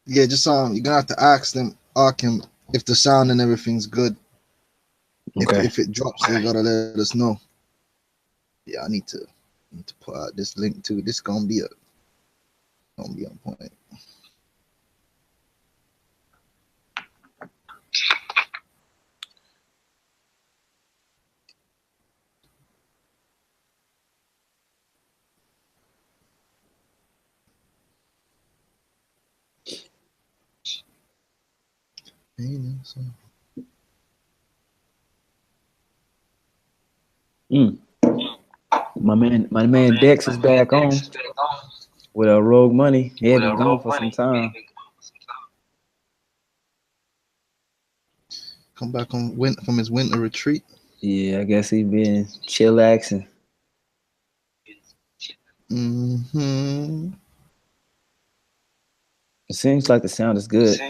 Yeah, just you're gonna have to ask him if the sound and everything's good. Okay. If it drops, they gotta let us know. Yeah, I need to put out this link too. This gonna be on point. My man Dex is back on with a Rogue Money. He had been gone for some time. Come back from his winter retreat. Yeah, I guess he been chillaxing. Mm-hmm. It seems like the sound is good.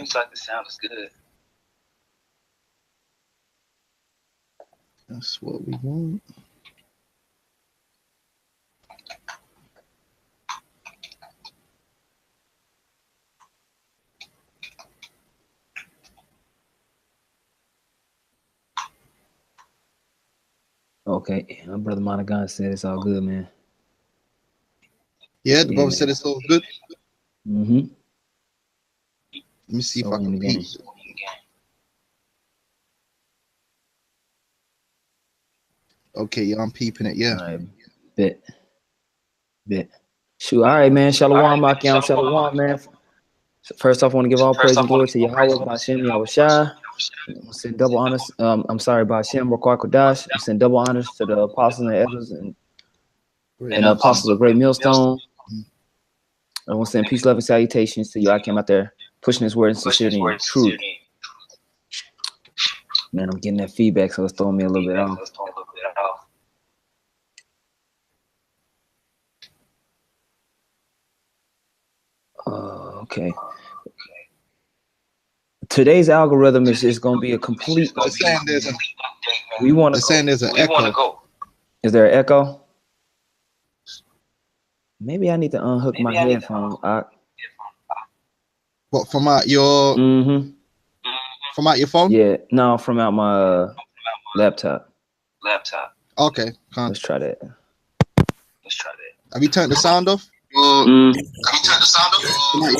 That's what we want. Okay, my brother Monagon said it's all good, man. Yeah, the brother said it's all good. Mm-hmm. Let me see if I can peep. Okay, yeah, I'm peeping it. Yeah. All right, bet. Shoot, all right, man. Shalom, Makiam, Shalom, man. First off, I want to give all praise and glory to Yahweh, Bashem, Yahushua. I'm send double honors. I'm sorry, Bashem, Rakar Kodash. I'm send double honors to the apostles and elders and the apostles of Great Millstone. I want to send peace, love, and salutations to you. I came out there pushing this word in sincerity and truth. Man, I'm getting that feedback, so it's throwing me a little bit off. Okay. Today's algorithm is going to be a complete. We want to. Saying there's an echo. Is there an echo? Maybe I need to unhook my headphones. What, from out your? Mm-hmm. From out your phone? Yeah, no, from out my laptop. Okay, let's try that. Have you turned the sound off? Have you turned the sound off? Let me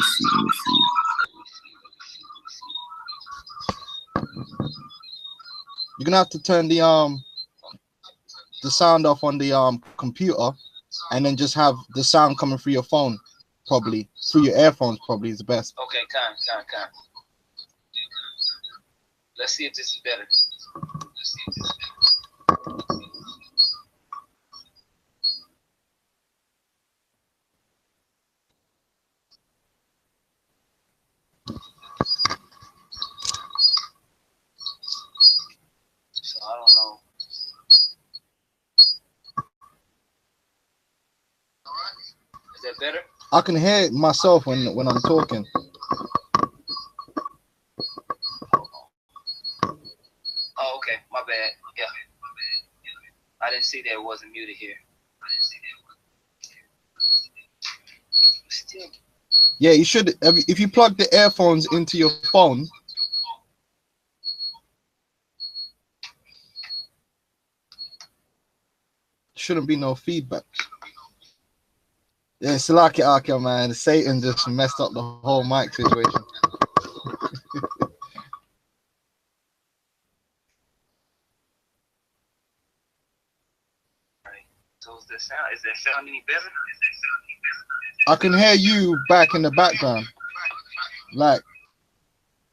see. You're gonna have to turn the sound off on the computer, and then just have the sound coming through your phone, probably through your earphones. Probably is the best. Okay, con. Let's see if this is better. So I don't know. Is that better? I can hear it myself when I'm talking. Oh, okay. My bad. Yeah. I didn't see that it wasn't muted here. Still. Yeah, you should. If you plug the earphones into your phone, shouldn't be no feedback. Yeah, it's like it, man. Satan just messed up the whole mic situation. So is that sound any better? I can hear you back in the background. Like,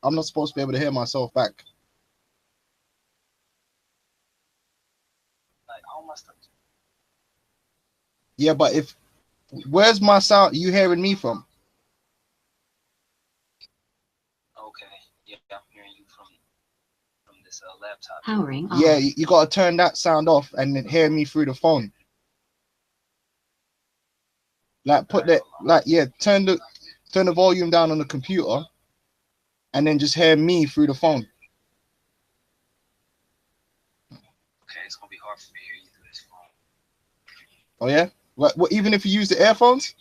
I'm not supposed to be able to hear myself back. Like all my stuff. Yeah, but where's my sound? You hearing me from? Okay. Yeah, I'm hearing you from this laptop. Powering on. Yeah, you got to turn that sound off and then hear me through the phone. Like turn the volume down on the computer and then just hear me through the phone. Okay, it's gonna be hard for me to hear you through this phone. Oh yeah? What even if you use the earphones?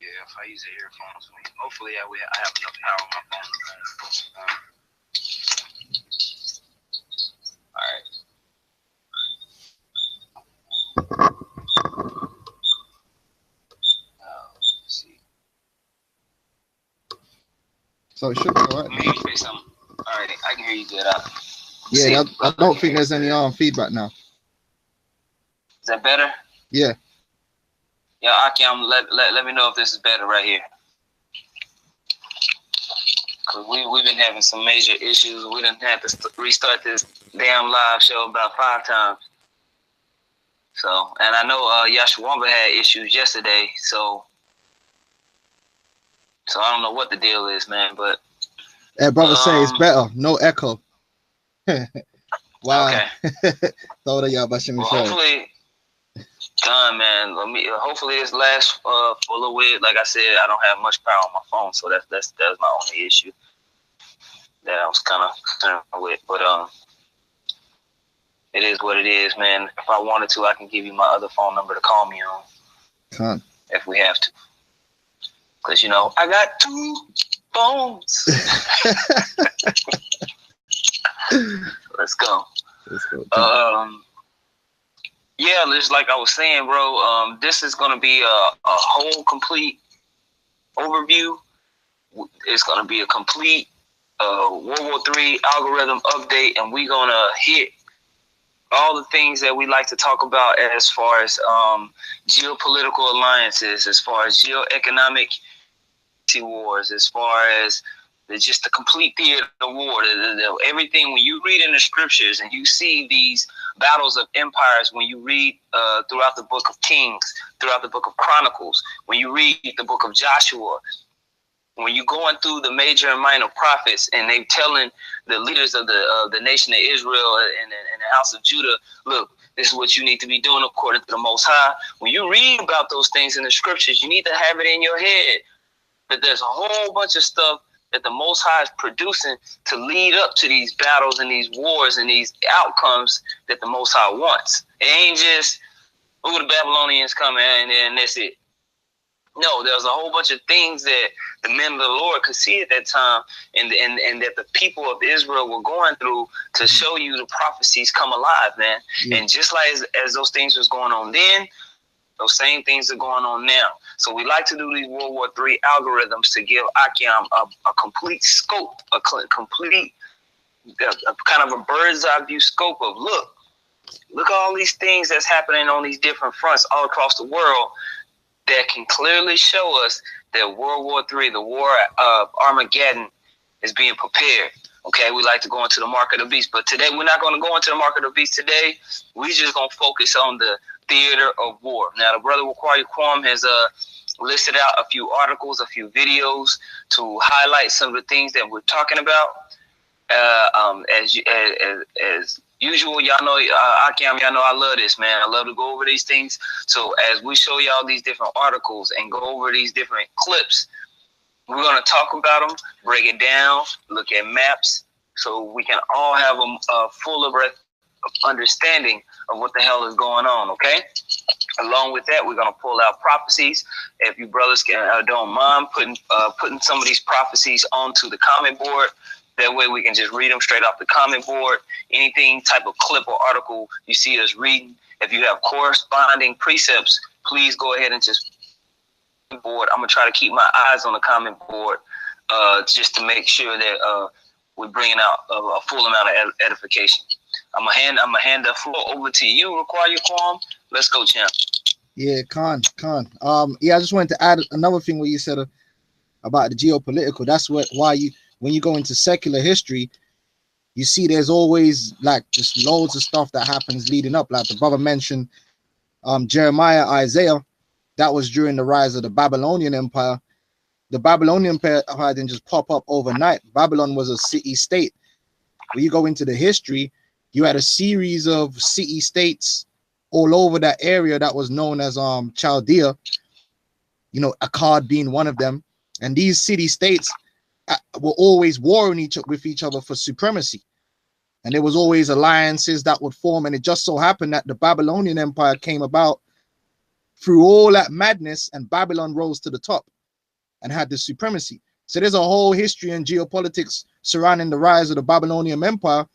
Yeah, if I use the earphones, hopefully I have enough power on my phone. All right. Let's see. So it should be all right. Let me say something. All right, I can hear you good. Yeah, I don't think there's any feedback now. Is that better? Yeah. Yeah, Akim, let me know if this is better right here. Cause we've been having some major issues. We done had to restart this damn live show about 5 times. So, and I know Yashawamba had issues yesterday. So I don't know what the deal is, man. But brother say it's better. No echo. Wow. Okay. Hopefully, man. Hopefully this lasts for a little bit. Like I said, I don't have much power on my phone, so that's my only issue that I was kind of concerned with. But it is what it is, man. If I wanted to, I can give you my other phone number to call me on. Can't. If we have to. Because, you know, I got 2 phones. Let's go. Yeah, just like I was saying, bro, this is going to be a whole complete overview. It's going to be a complete World War III algorithm update, and we're going to hit all the things that we like to talk about as far as geopolitical alliances, as far as geoeconomic wars, as far as just the complete theater of war, everything. When you read in the scriptures and you see these battles of empires, when you read throughout the book of Kings, throughout the book of Chronicles, when you read the book of Joshua, when you're going through the major and minor prophets and they telling the leaders of the nation of Israel and the house of Judah, look, this is what you need to be doing according to the Most High. When you read about those things in the scriptures, you need to have it in your head that there's a whole bunch of stuff that the Most High is producing to lead up to these battles and these wars and these outcomes that the Most High wants. It ain't just, the Babylonians coming and then that's it. No, there's a whole bunch of things that the men of the Lord could see at that time and that the people of Israel were going through to show you the prophecies come alive, man. Yeah. And just like as those things was going on then, those same things are going on now. So we like to do these World War III algorithms to give Akim a complete scope, a complete kind of a bird's eye view scope of look at all these things that's happening on these different fronts all across the world that can clearly show us that World War III, the war of Armageddon, is being prepared. Okay, we like to go into the mark of the beast, but today we're not going to go into the mark of the beast today. We're just going to focus on the theater of war. Now, the brother Wakari Kwam has listed out a few articles, a few videos to highlight some of the things that we're talking about. As usual, y'all know, Akim, y'all know I love this, man. I love to go over these things. So as we show y'all these different articles and go over these different clips, we're going to talk about them, break it down, look at maps, so we can all have a fuller understanding of what the hell is going on, okay? Along with that, we're going to pull out prophecies. If you brothers don't mind putting some of these prophecies onto the comment board, that way we can just read them straight off the comment board. Anything type of clip or article you see us reading, if you have corresponding precepts, please go ahead and just board. I'm gonna try to keep my eyes on the comment board, just to make sure that we're bringing out a full amount of edification. I'm gonna hand the floor over to you, Require Your Qualm. Let's go, champ. Yeah, Khan. Yeah, I just wanted to add another thing what you said about the geopolitical. That's why when you go into secular history, you see there's always like just loads of stuff that happens leading up. Like the brother mentioned, Jeremiah, Isaiah. That was during the rise of the Babylonian Empire. The Babylonian Empire didn't just pop up overnight. Babylon was a city-state. When you go into the history, you had a series of city-states all over that area that was known as Chaldea, you know, Akkad being one of them. And these city-states were always warring with each other for supremacy. And there was always alliances that would form. And it just so happened that the Babylonian Empire came about through all that madness, and Babylon rose to the top and had the supremacy. So there's a whole history and geopolitics surrounding the rise of the Babylonian Empire.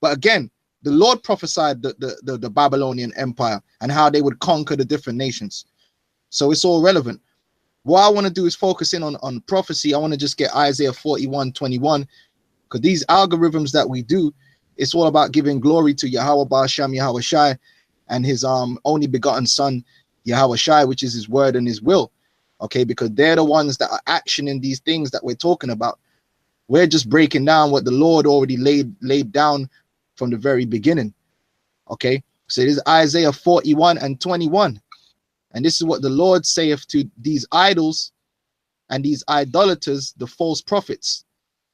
But again, the Lord prophesied the Babylonian Empire and how they would conquer the different nations. So it's all relevant. What I want to do is focus in on prophecy. I want to just get Isaiah 41:21, because these algorithms that we do, it's all about giving glory to Yahweh Ba'asham Yahweh Shai and his only begotten son Yahweh Shai, which is his word and his will. Okay, because they're the ones that are actioning these things that we're talking about. We're just breaking down what the Lord already laid down from the very beginning. Okay, so this is Isaiah 41:21. And this is what the Lord saith to these idols and these idolaters, the false prophets.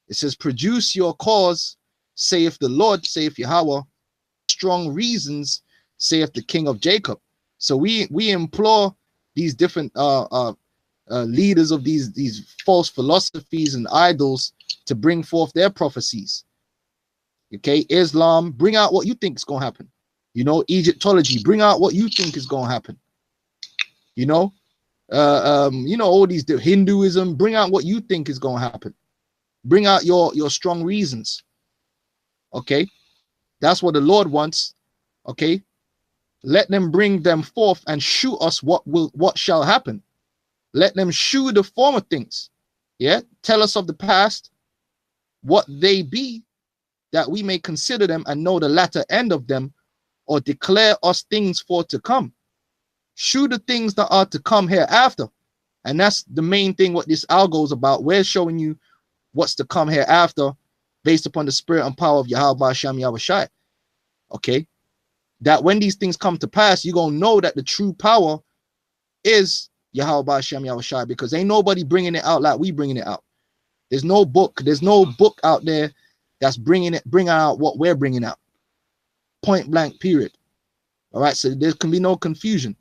It says, produce your cause, saith the Lord, saith Yahweh, strong reasons, saith the King of Jacob. So we implore these different leaders of these false philosophies and idols to bring forth their prophecies. Okay, Islam, bring out what you think is going to happen. You know, Egyptology, bring out what you think is going to happen. You know, all these Hinduism, bring out what you think is going to happen. Bring out your strong reasons. Okay, that's what the Lord wants. Okay, let them bring them forth and shew us what shall happen. Let them shew the former things. Yeah, tell us of the past, what they be, that we may consider them and know the latter end of them, or declare us things for to come. Shew the things that are to come hereafter. And that's the main thing what this Algo is about. We're showing you what's to come hereafter based upon the spirit and power of Yahweh Ba'asham Yahweh Shai. Okay, that when these things come to pass, you're going to know that the true power is Yahweh Ba'asham Yahweh Shai, because ain't nobody bringing it out like we bringing it out. There's no book out there that's bringing out what we're bringing out. Point blank, period. All right, so there can be no confusion.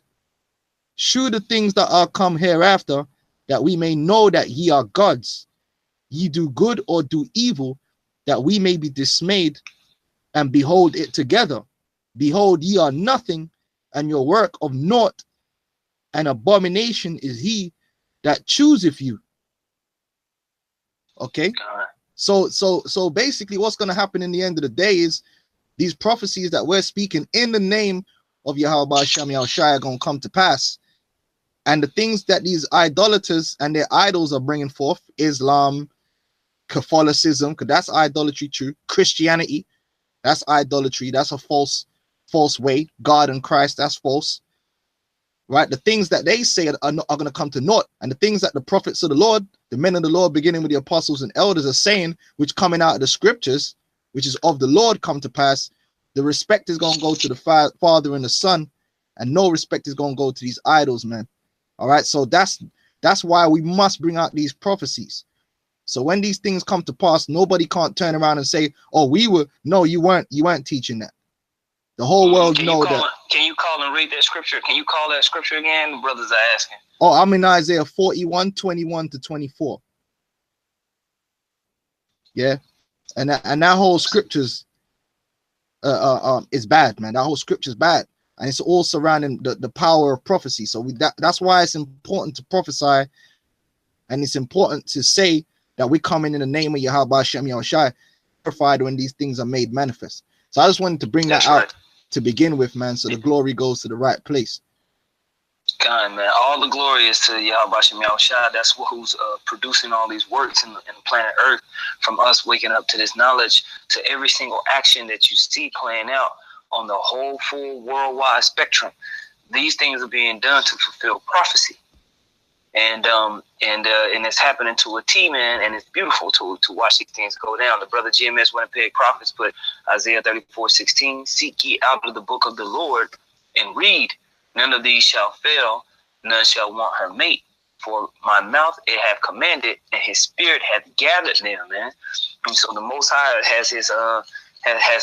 Shew the things that are come hereafter, that we may know that ye are gods. Ye do good or do evil, that we may be dismayed and behold it together. Behold, ye are nothing, and your work of naught, and abomination is he that chooseth you. Okay, so basically what's going to happen in the end of the day is these prophecies that we're speaking in the name of Yahweh Ba'asham Yahweh Shai are going to come to pass. And the things that these idolaters and their idols are bringing forth, Islam, Catholicism, because that's idolatry too. Christianity, that's idolatry. That's a false way. God and Christ, that's false. Right? The things that they say are going to come to naught. And the things that the prophets of the Lord, the men of the Lord, beginning with the apostles and elders, are saying, which coming out of the scriptures, which is of the Lord, come to pass, the respect is going to go to the Father and the Son, and no respect is going to go to these idols, man. All right, so that's why we must bring out these prophecies. So when these things come to pass, nobody can't turn around and say, "Oh, no, you weren't teaching that." The whole world know that. Can you call and read that scripture? Can you call that scripture again? The brothers are asking. Oh, I'm in Isaiah 41:21-24. Yeah, and that whole scriptures is bad, man. That whole scripture is bad. And it's all surrounding the power of prophecy. So that's why it's important to prophesy, and it's important to say that we come in the name of Yahweh Ba'asham Yahweh Shai, purified when these things are made manifest. So I just wanted to bring that out to begin with, man, so the glory goes to the right place. God, man, all the glory is to Yahweh Ba'asham Yahweh Shai. That's who's producing all these works in the planet Earth, from us waking up to this knowledge, to every single action that you see playing out on the whole full worldwide spectrum. These things are being done to fulfill prophecy, and it's happening to a T, man, and it's beautiful to watch these things go down. The brother GMS Winnipeg Prophets put Isaiah 34:16, seek ye out of the book of the Lord and read. None of these shall fail, none shall want her mate. For my mouth it hath commanded, and his spirit hath gathered them, man. And so the Most High has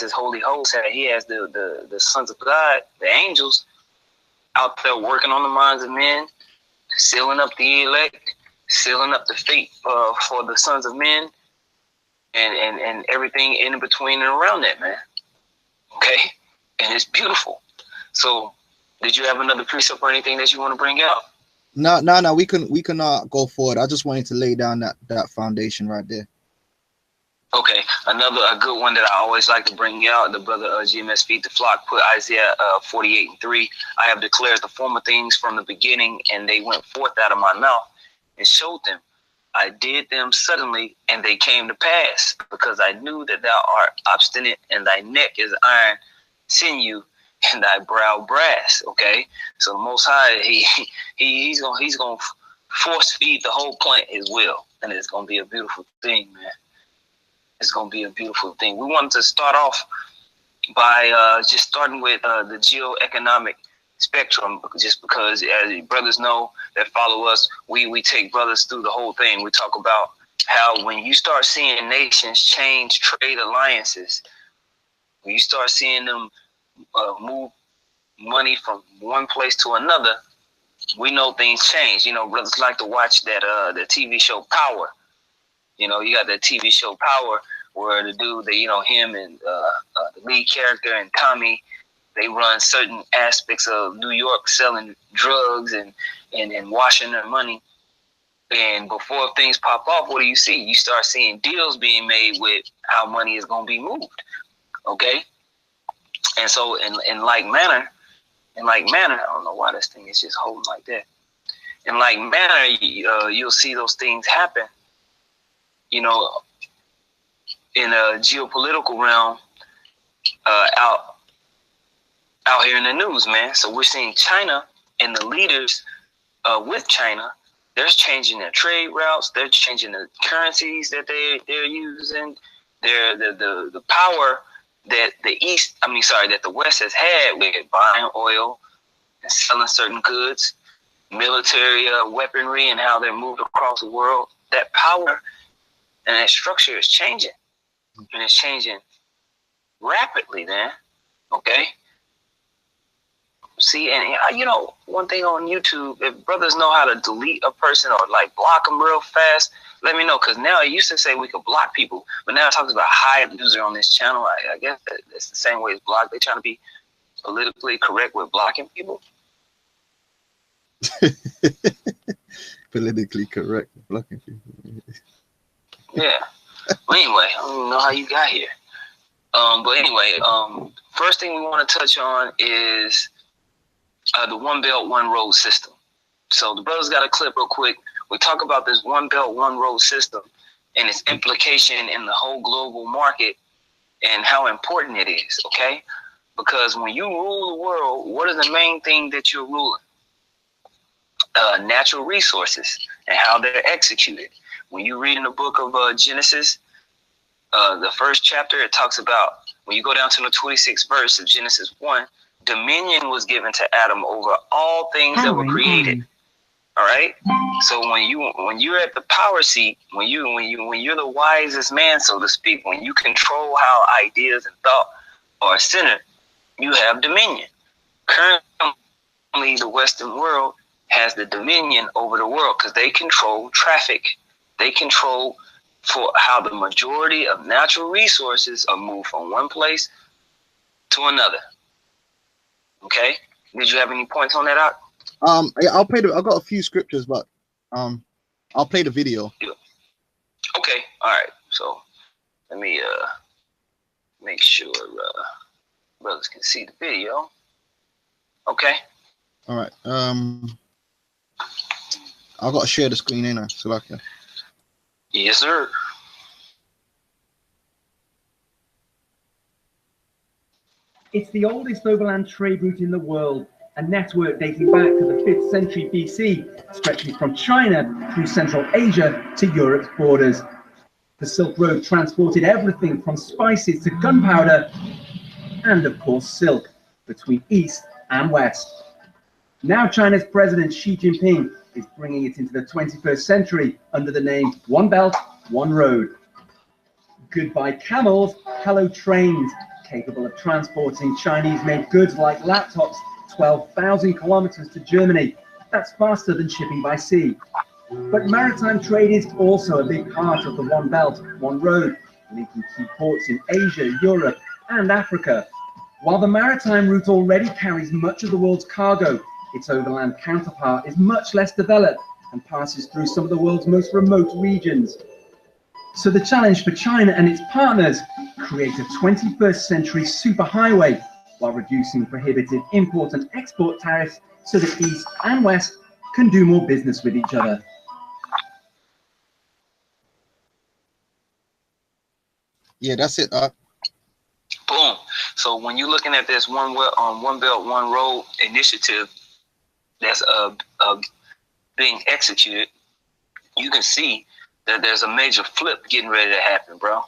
his holy host, and he has the sons of God, the angels, out there working on the minds of men, sealing up the elect, sealing up the fate for the sons of men and everything in between and around that, man. Okay? And it's beautiful. So, did you have another precept or anything that you want to bring out? No. We can go forward. I just wanted to lay down that foundation right there. Okay, a good one that I always like to bring out. The brother GMS Feed the Flock put Isaiah 48:3. I have declared the former things from the beginning, and they went forth out of my mouth and showed them. I did them suddenly, and they came to pass, because I knew that thou art obstinate, and thy neck is iron sinew, and thy brow brass. Okay, so the Most High, he's gonna force feed the whole plant his will, and it's gonna be a beautiful thing, man. It's gonna be a beautiful thing. We wanted to start off by just starting with the geoeconomic spectrum, just because, as brothers know that follow us, we take brothers through the whole thing. We talk about how when you start seeing nations change trade alliances, when you start seeing them move money from one place to another, we know things change. You know, brothers like to watch that the TV show Power. You know, you got that TV show Power, where the dude, him and the lead character and Tommy, they run certain aspects of New York selling drugs and washing their money. And before things pop off, what do you see? You start seeing deals being made with how money is going to be moved. Okay? And so in like manner, I don't know why this thing is just holding like that. In like manner, you'll see those things happen. You know, in a geopolitical realm, out here in the news, man. So we're seeing China and the leaders with China, they're changing their trade routes, they're changing the currencies that they're using, the power that that the West has had with buying oil and selling certain goods, military weaponry, and how they're moved across the world. That power and that structure is changing, and it's changing rapidly, man. Okay. See, and one thing on YouTube, if brothers know how to delete a person or like block them real fast, let me know. Because now it used to say we could block people, but now it talks about hide user on this channel. I guess it's the same way as block. They're trying to be politically correct with blocking people. Politically correct with blocking people. Yeah. Well, anyway, I don't even know how you got here. But anyway, first thing we want to touch on is the One Belt, One Road system. So the brothers got a clip real quick. We talk about this One Belt, One Road system and its implication in the whole global market and how important it is, okay? Because when you rule the world, what is the main thing that you're ruling? Natural resources and how they're executed. When you read in the book of Genesis, the first chapter, it talks about, when you go down to the 26th verse of Genesis 1, dominion was given to Adam over all things that were created. All right. So when you're at the power seat, when you're the wisest man, so to speak, when you control how ideas and thought are centered, you have dominion. Currently, the Western world has the dominion over the world because they control traffic. They control for how the majority of natural resources are moved from one place to another. Okay. Did you have any points on that out? Yeah, I'll play I got a few scriptures, but I'll play the video. Yeah. Okay. All right. So let me make sure brothers can see the video. Okay. All right. I've got to share the screen, ain't I? So like, yeah. Yes, sir. It's the oldest overland trade route in the world, a network dating back to the 5th century BC, stretching from China through Central Asia to Europe's borders. The Silk Road transported everything from spices to gunpowder and, of course, silk between East and West. Now China's President Xi Jinping is bringing it into the 21st century under the name One Belt, One Road. Goodbye camels, hello trains, capable of transporting Chinese-made goods like laptops 12,000 kilometers to Germany. That's faster than shipping by sea. But maritime trade is also a big part of the One Belt, One Road, linking key ports in Asia, Europe, and Africa. While the maritime route already carries much of the world's cargo, its overland counterpart is much less developed and passes through some of the world's most remote regions. So the challenge for China and its partners: create a 21st century superhighway while reducing prohibitive import and export tariffs so that East and West can do more business with each other. Yeah, that's it. Boom. So when you're looking at this One Belt, One Road initiative that's being executed, you can see that there's a major flip getting ready to happen, bro.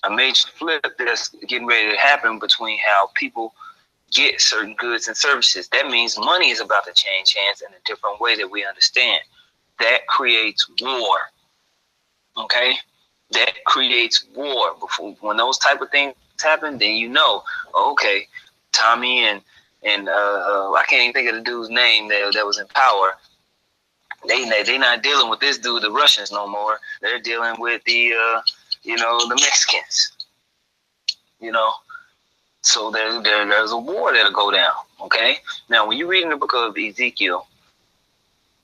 A major flip that's getting ready to happen between how people get certain goods and services. That means money is about to change hands in a different way that we understand. That creates war. Okay? That creates war. When those type of things happen, then you know, okay, Tommy and I can't even think of the dude's name that was in power. They not dealing with this dude, the Russians, no more. They're dealing with the the Mexicans. So there's a war that'll go down. Okay. Now, when you read in the book of Ezekiel,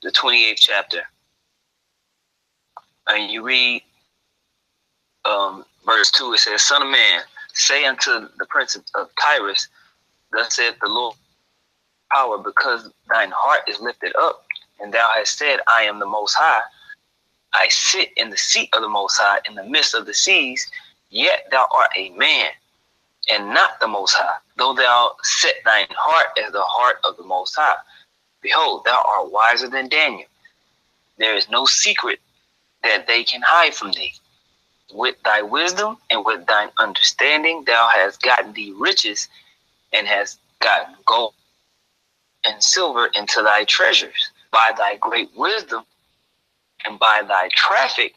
the 28th chapter, and you read verse 2, it says, "Son of man, say unto the prince of Tyrus, thus saith the Lord power, because thine heart is lifted up, and thou hast said, I am the Most High. I sit in the seat of the Most High in the midst of the seas, yet thou art a man, and not the Most High, though thou set thine heart as the heart of the Most High. Behold, thou art wiser than Daniel. There is no secret that they can hide from thee. With thy wisdom and with thine understanding thou hast gotten thee riches, and hast gotten gold and silver into thy treasures. By thy great wisdom and by thy traffic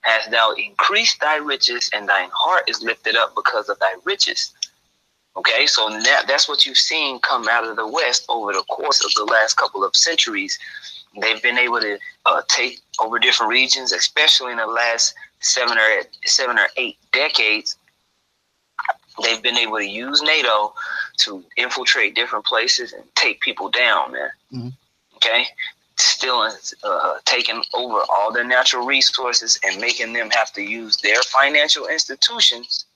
hast thou increased thy riches, and thine heart is lifted up because of thy riches." Okay, so that's what you've seen come out of the West over the course of the last couple of centuries. They've been able to take over different regions, especially in the last seven or eight decades. They've been able to use NATO to infiltrate different places and take people down, man. Mm-hmm. Okay, still taking over all their natural resources and making them have to use their financial institutions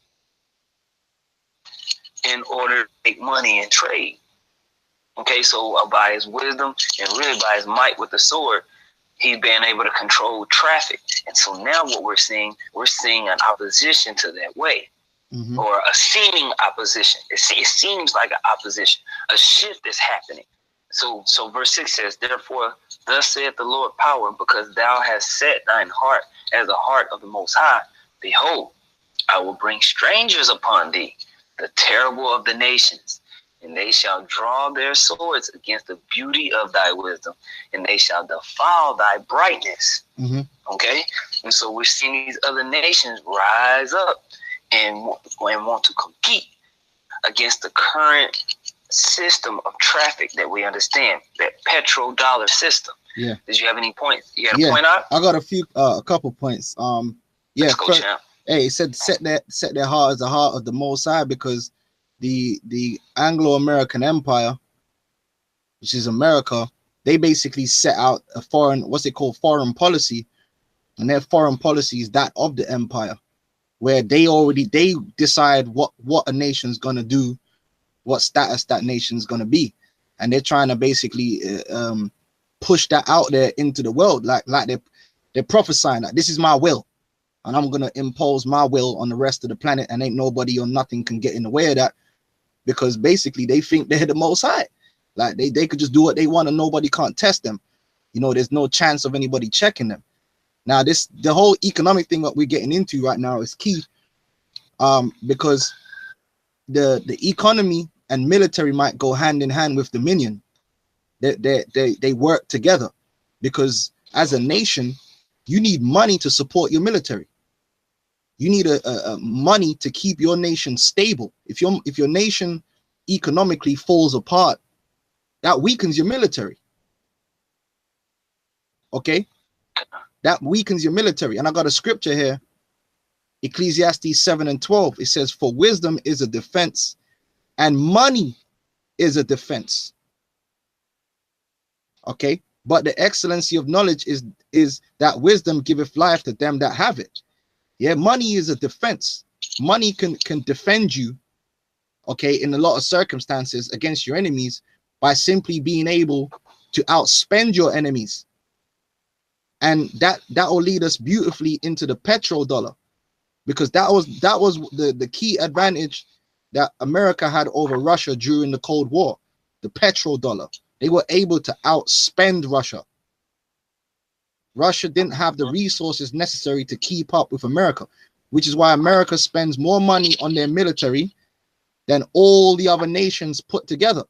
in order to make money and trade. Okay, so by his wisdom and really by his might with the sword, he's been able to control traffic. And so now what we're seeing an opposition to that way, mm-hmm. or a seeming opposition. It seems like an opposition. A shift is happening. So verse 6 says, "Therefore, thus saith the Lord power, because thou hast set thine heart as the heart of the Most High. Behold, I will bring strangers upon thee, the terrible of the nations, and they shall draw their swords against the beauty of thy wisdom, and they shall defile thy brightness." Mm-hmm. Okay? And so we're seeing these other nations rise up and want to compete against the current system of traffic that we understand, that petrodollar system. Yeah. Did you have any points? You got a point out? I got a couple points. Yeah. First, hey, it said set their heart as the heart of the Most High, because the Anglo-American Empire, which is America, they basically set out a foreign policy, and their foreign policy is that of the empire, where they decide what a nation's gonna do, what status that nation's gonna be, and they're trying to basically push that out there into the world, like they're prophesying that this is my will, and I'm gonna impose my will on the rest of the planet, and ain't nobody or nothing can get in the way of that, because basically they think they're the Most High, like they could just do what they want and nobody can't test them. There's no chance of anybody checking them. Now the whole economic thing that we're getting into right now is key, because the economy and military might go hand in hand with dominion. They work together, because as a nation, you need money to support your military. You need a money to keep your nation stable. If your nation economically falls apart, that weakens your military. Okay, That weakens your military. And I got a scripture here, Ecclesiastes 7:12. It says, for wisdom is a defense, and money is a defense. Okay, but the excellency of knowledge is that wisdom giveth life to them that have it. Yeah, money is a defense. Money can defend you, okay, in a lot of circumstances against your enemies by simply being able to outspend your enemies. And that will lead us beautifully into the petrodollar, because that was the key advantage that America had over Russia during the Cold War, the petrodollar. They were able to outspend Russia. Russia didn't have the resources necessary to keep up with America, which is why America spends more money on their military than all the other nations put together.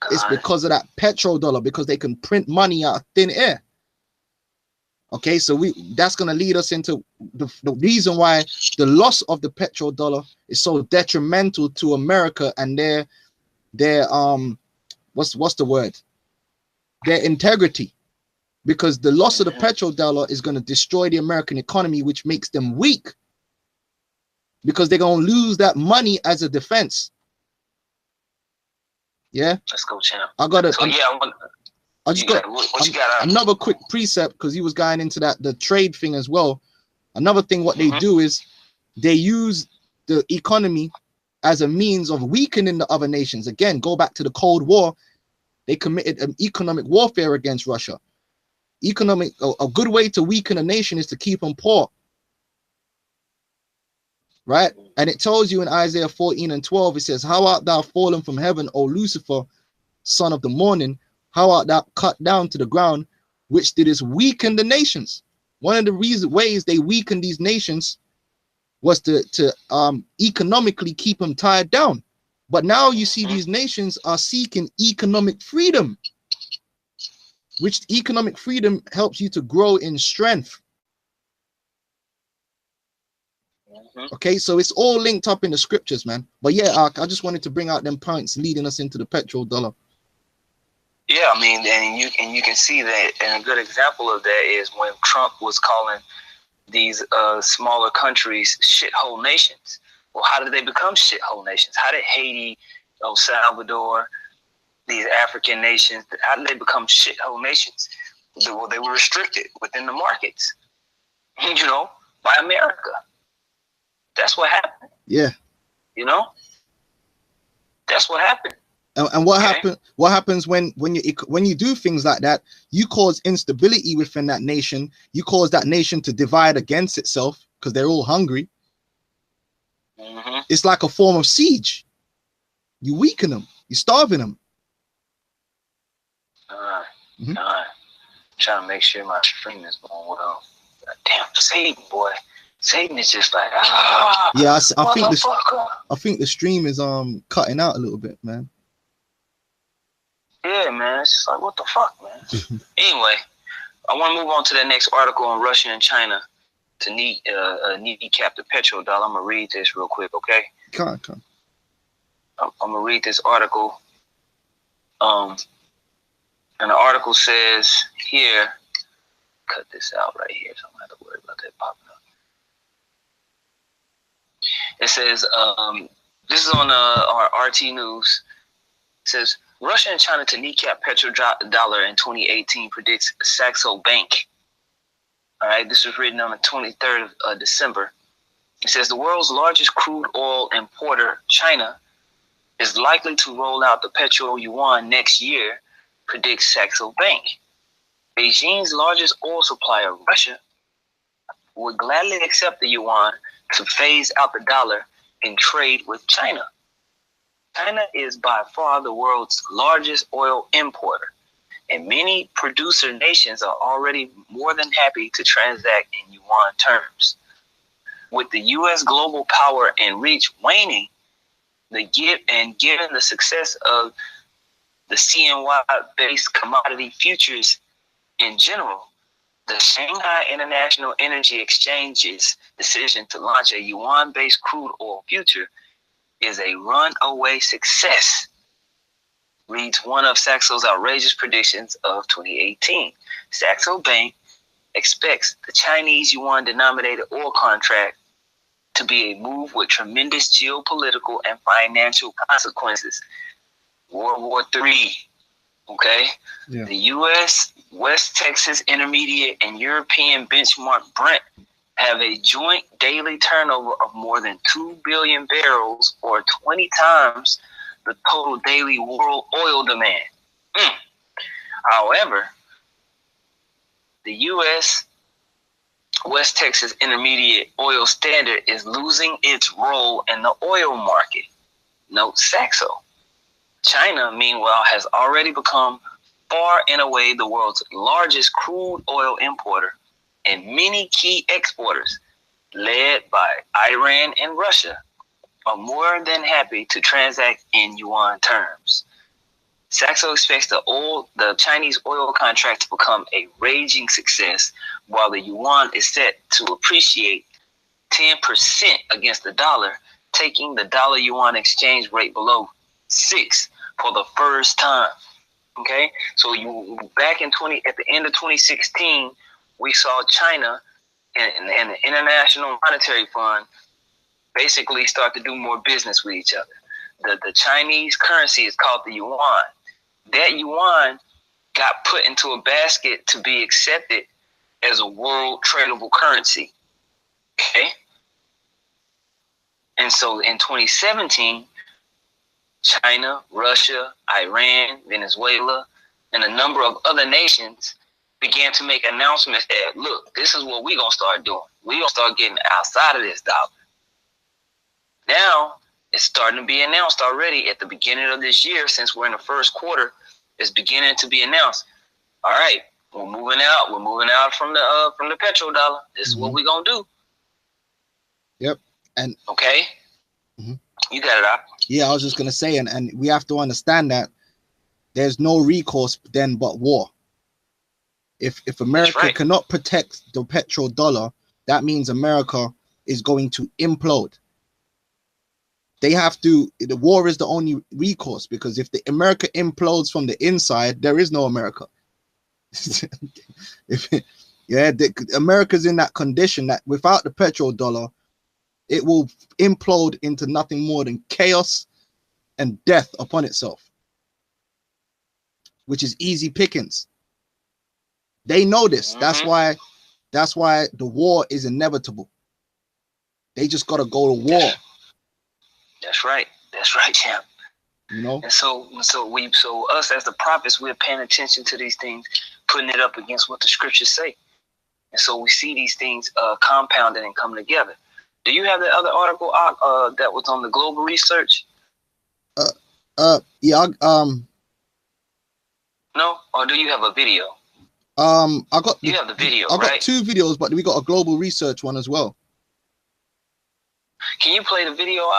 It's because of that petrodollar, because they can print money out of thin air. Okay, so that's going to lead us into the reason why the loss of the petrodollar is so detrimental to America and their what's the word? Their integrity. Because the loss of the petrodollar is going to destroy the American economy, which makes them weak. Because they're going to lose that money as a defense. Yeah. Let's go, champ. I got it. So I just got another quick precept, because he was going into the trade thing as well. Another thing, what they do is they use the economy as a means of weakening the other nations. Again, go back to the Cold War. They committed an economic warfare against Russia. A good way to weaken a nation is to keep them poor. Right? And it tells you in Isaiah 14:12, it says, how art thou fallen from heaven, O Lucifer, son of the morning? How art thou cut down to the ground, which didst weaken the nations? One of the ways they weakened these nations was to economically keep them tied down. But now you see these nations are seeking economic freedom, which economic freedom helps you to grow in strength. Okay, so it's all linked up in the scriptures, man. But yeah, I just wanted to bring out them points leading us into the petrodollar. Yeah, I mean, and you can see that, and a good example of that is when Trump was calling these smaller countries shithole nations. Well, how did they become shithole nations? How did Haiti, El Salvador, these African nations, how did they become shithole nations? Well, they were restricted within the markets, you know, by America. That's what happened. Yeah. You know? That's what happened. And what what happens when you do things like that? You cause instability within that nation. You cause that nation to divide against itself because they're all hungry. It's like a form of siege. You weaken them. You're starving them. Trying to make sure my stream is going well. Damn, Satan, boy. Satan is just like, yeah, I think the stream is cutting out a little bit, man. Yeah, man. It's just like, what the fuck, man? Anyway, I want to move on to the next article on Russia and China to kneecap the petrodollar. I'm gonna read this real quick, okay? Come. I'm gonna read this article. And the article says here, cut this out right here, so I don't have to worry about that popping up. It says, this is on our RT News. It says, Russia and China to kneecap petrodollar in 2018, predicts Saxo Bank. All right, this was written on the 23rd of December. It says the world's largest crude oil importer, China, is likely to roll out the petro yuan next year, predicts Saxo Bank. Beijing's largest oil supplier, Russia, would gladly accept the yuan to phase out the dollar in trade with China. China is by far the world's largest oil importer, and many producer nations are already more than happy to transact in yuan terms. With the U.S. global power and reach waning, given the success of the CNY-based commodity futures in general, the Shanghai International Energy Exchange's decision to launch a yuan-based crude oil future is a runaway success. reads one of Saxo's outrageous predictions of 2018. Saxo Bank expects the Chinese yuan denominated oil contract to be a move with tremendous geopolitical and financial consequences. World War III, okay? Yeah. The U.S., West Texas Intermediate, and European benchmark Brent have a joint daily turnover of more than 2 billion barrels, or 20 times the total daily world oil demand. However, the U.S. West Texas Intermediate oil standard is losing its role in the oil market. Note Saxo. China, meanwhile, has already become far and away the world's largest crude oil importer and many key exporters, led by Iran and Russia, are more than happy to transact in yuan terms. Saxo expects the Chinese oil contract to become a raging success, while the yuan is set to appreciate 10% against the dollar, taking the dollar-yuan exchange rate below 6 for the first time. Okay, so at the end of 2016, we saw China and the International Monetary Fund basically start to do more business with each other. The Chinese currency is called the yuan. That yuan got put into a basket to be accepted as a world tradable currency. Okay? And so in 2017, China, Russia, Iran, Venezuela, and a number of other nations began to make announcements that, look, this is what we're going to start doing. We're going to start getting outside of this dollar. Now, it's starting to be announced already at the beginning of this year. Since we're in the first quarter, it's beginning to be announced. All right, we're moving out. We're moving out from the petrodollar. This is what we're going to do. Yep. And okay. You got it out. Yeah, I was just going to say, and we have to understand that there's no recourse then but war. If America cannot protect the petrodollar, that means America is going to implode. They have to, the war is the only recourse, because if the America implodes from the inside, there is no America. America's in that condition that without the petrodollar, it will implode into nothing more than chaos and death upon itself, which is easy pickings. They know this. That's why the war is inevitable. They just got to go to war. That's right. That's right, champ. You know? And so us as the prophets, we're paying attention to these things, putting it up against what the scriptures say. And so we see these things compounding and coming together. Do you have the other article that was on the global research? Yeah. No, or do you have a video? I got. You have the video, I got right? 2 videos, but we got a global research one as well. Can you play the video?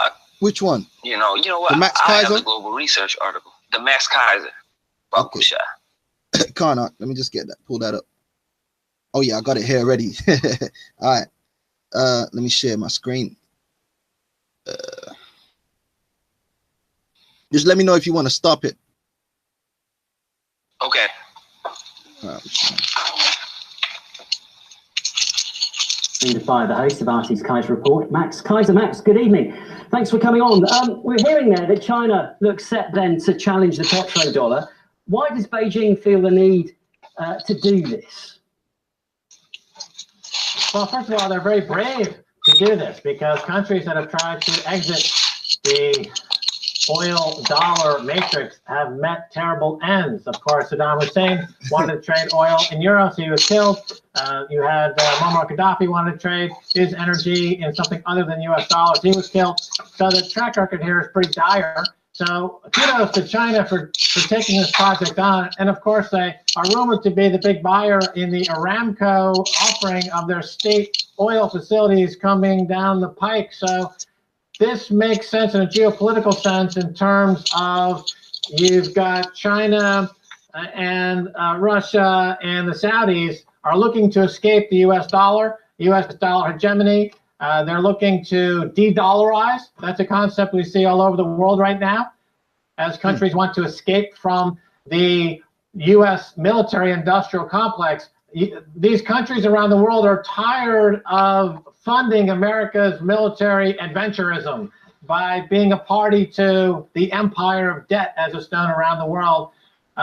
Which one? You know what? The Max I Kaiser? have the global research article. The Max Kaiser. Okay. Can't let me just get that. Pull that up. Oh yeah, I got it here already. All right. Let me share my screen. Just let me know if you want to stop it. Okay. By the host of RT's Kaiser Report, Max Kaiser. Max, good evening. Thanks for coming on. We're hearing there that China looks set then to challenge the petrodollar. Why does Beijing feel the need to do this? Well, first of all, they're very brave to do this, because countries that have tried to exit the oil dollar matrix have met terrible ends. Of course, Saddam Hussein wanted to trade oil in euros. He was killed. You had Muammar Gaddafi wanted to trade his energy in something other than US dollars. He was killed. So the track record here is pretty dire. So kudos to China for taking this project on. And of course, they are rumored to be the big buyer in the Aramco offering of their state oil facilities coming down the pike. So this makes sense in a geopolitical sense in terms of you've got China and Russia and the Saudis are looking to escape the US dollar hegemony. They're looking to de-dollarize. That's a concept we see all over the world right now. as countries want to escape from the U.S. military-industrial complex. These countries around the world are tired of funding America's military adventurism by being a party to the empire of debt, as it's known around the world,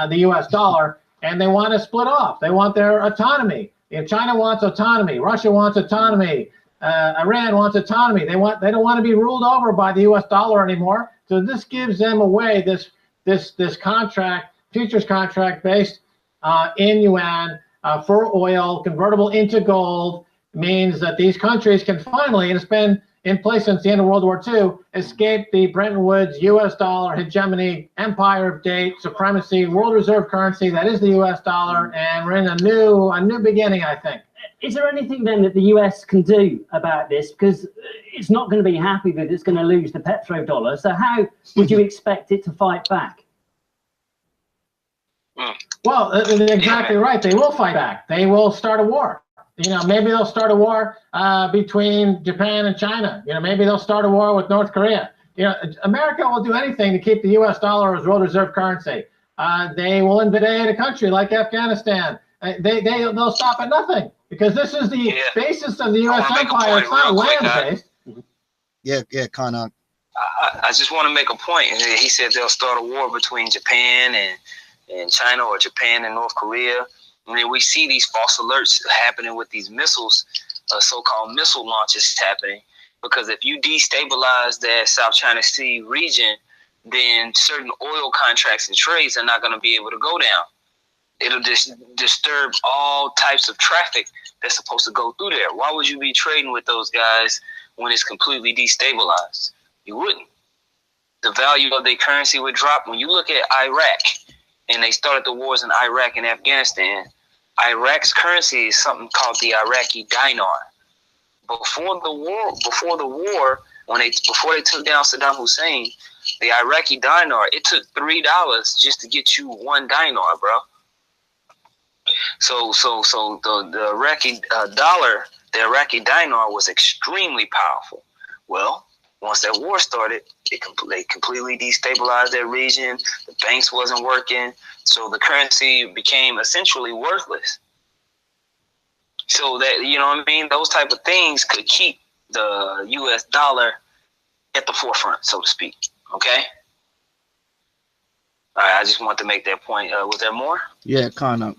the U.S. dollar, and they want to split off. They want their autonomy. If China wants autonomy, Russia wants autonomy, Iran wants autonomy. They don't want to be ruled over by the U.S. dollar anymore. So this gives them away this contract, futures contract based in yuan for oil, convertible into gold, means that these countries can finally, and it's been in place since the end of World War II, escape the Bretton Woods U.S. dollar hegemony, empire of date, supremacy, world reserve currency that is the U.S. dollar, and we're in a new beginning, I think. Is there anything then that the US can do about this? Because it's not going to be happy that it's going to lose the petrodollar. So how would you expect it to fight back? Well, exactly right. They will fight back. They will start a war. You know, maybe they'll start a war between Japan and China. You know, maybe they'll start a war with North Korea. You know, America will do anything to keep the U.S. dollar as world reserve currency. They will invade a country like Afghanistan. They'll stop at nothing, because this is the basis of the U.S. empire. It's not land-based. Yeah, Connor. I just want to make a point. He said they'll start a war between Japan and China, or Japan and North Korea. I mean, we see these false alerts happening with these missiles, so-called missile launches happening, because if you destabilize that South China Sea region, then certain oil contracts and trades are not going to be able to go down. It'll just disturb all types of traffic that's supposed to go through there. Why would you be trading with those guys when it's completely destabilized? You wouldn't. The value of their currency would drop. When you look at Iraq, and they started the wars in Iraq and Afghanistan, Iraq's currency is something called the Iraqi dinar. Before the war, before they took down Saddam Hussein, the Iraqi dinar, it took $3 just to get you one dinar, bro. So the Iraqi dollar, the Iraqi dinar was extremely powerful. Well, once that war started, they completely destabilized that region. The banks wasn't working, so the currency became essentially worthless. So that, you know what I mean, those type of things could keep the U.S. dollar at the forefront, so to speak. Okay. All right, I just want to make that point. Was there more? Yeah, Connor.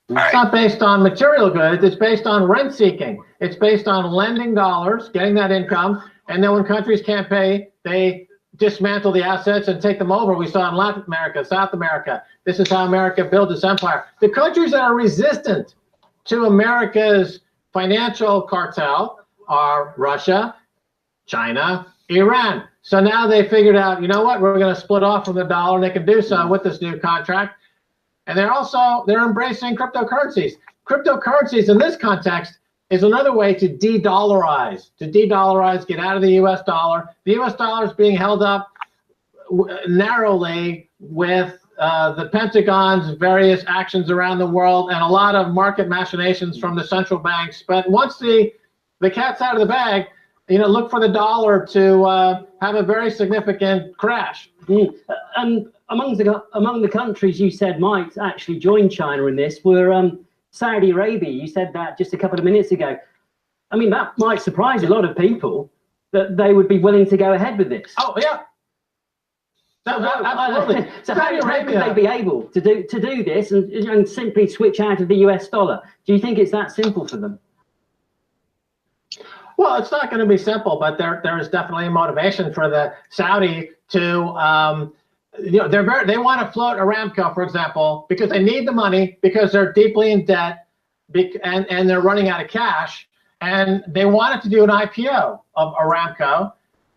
It's not based on material goods. It's based on rent seeking. It's based on lending dollars, getting that income, and then when countries can't pay, they dismantle the assets and take them over. We saw in Latin America, South America. This is how America built its empire. The countries that are resistant to America's financial cartel are Russia, China, Iran. So now they figured out, you know what, we're going to split off from the dollar, and they can do so with this new contract. And they're embracing cryptocurrencies. Cryptocurrencies in this context is another way to de-dollarize, get out of the U.S. dollar. The U.S. dollar is being held up narrowly with the Pentagon's various actions around the world and a lot of market machinations from the central banks. But once the cat's out of the bag, you know, look for the dollar to have a very significant crash. And among the countries you said might actually join China in this were Saudi Arabia. You said that just a couple of minutes ago. I mean, that might surprise a lot of people that they would be willing to go ahead with this. Oh yeah, absolutely. So how could they be able to do this and simply switch out of the US dollar? Do you think it's that simple for them? Well, it's not going to be simple, but there is definitely a motivation for the Saudi to, you know, they want to float Aramco, for example, because they need the money, because they're deeply in debt, and they're running out of cash, and they wanted to do an IPO of Aramco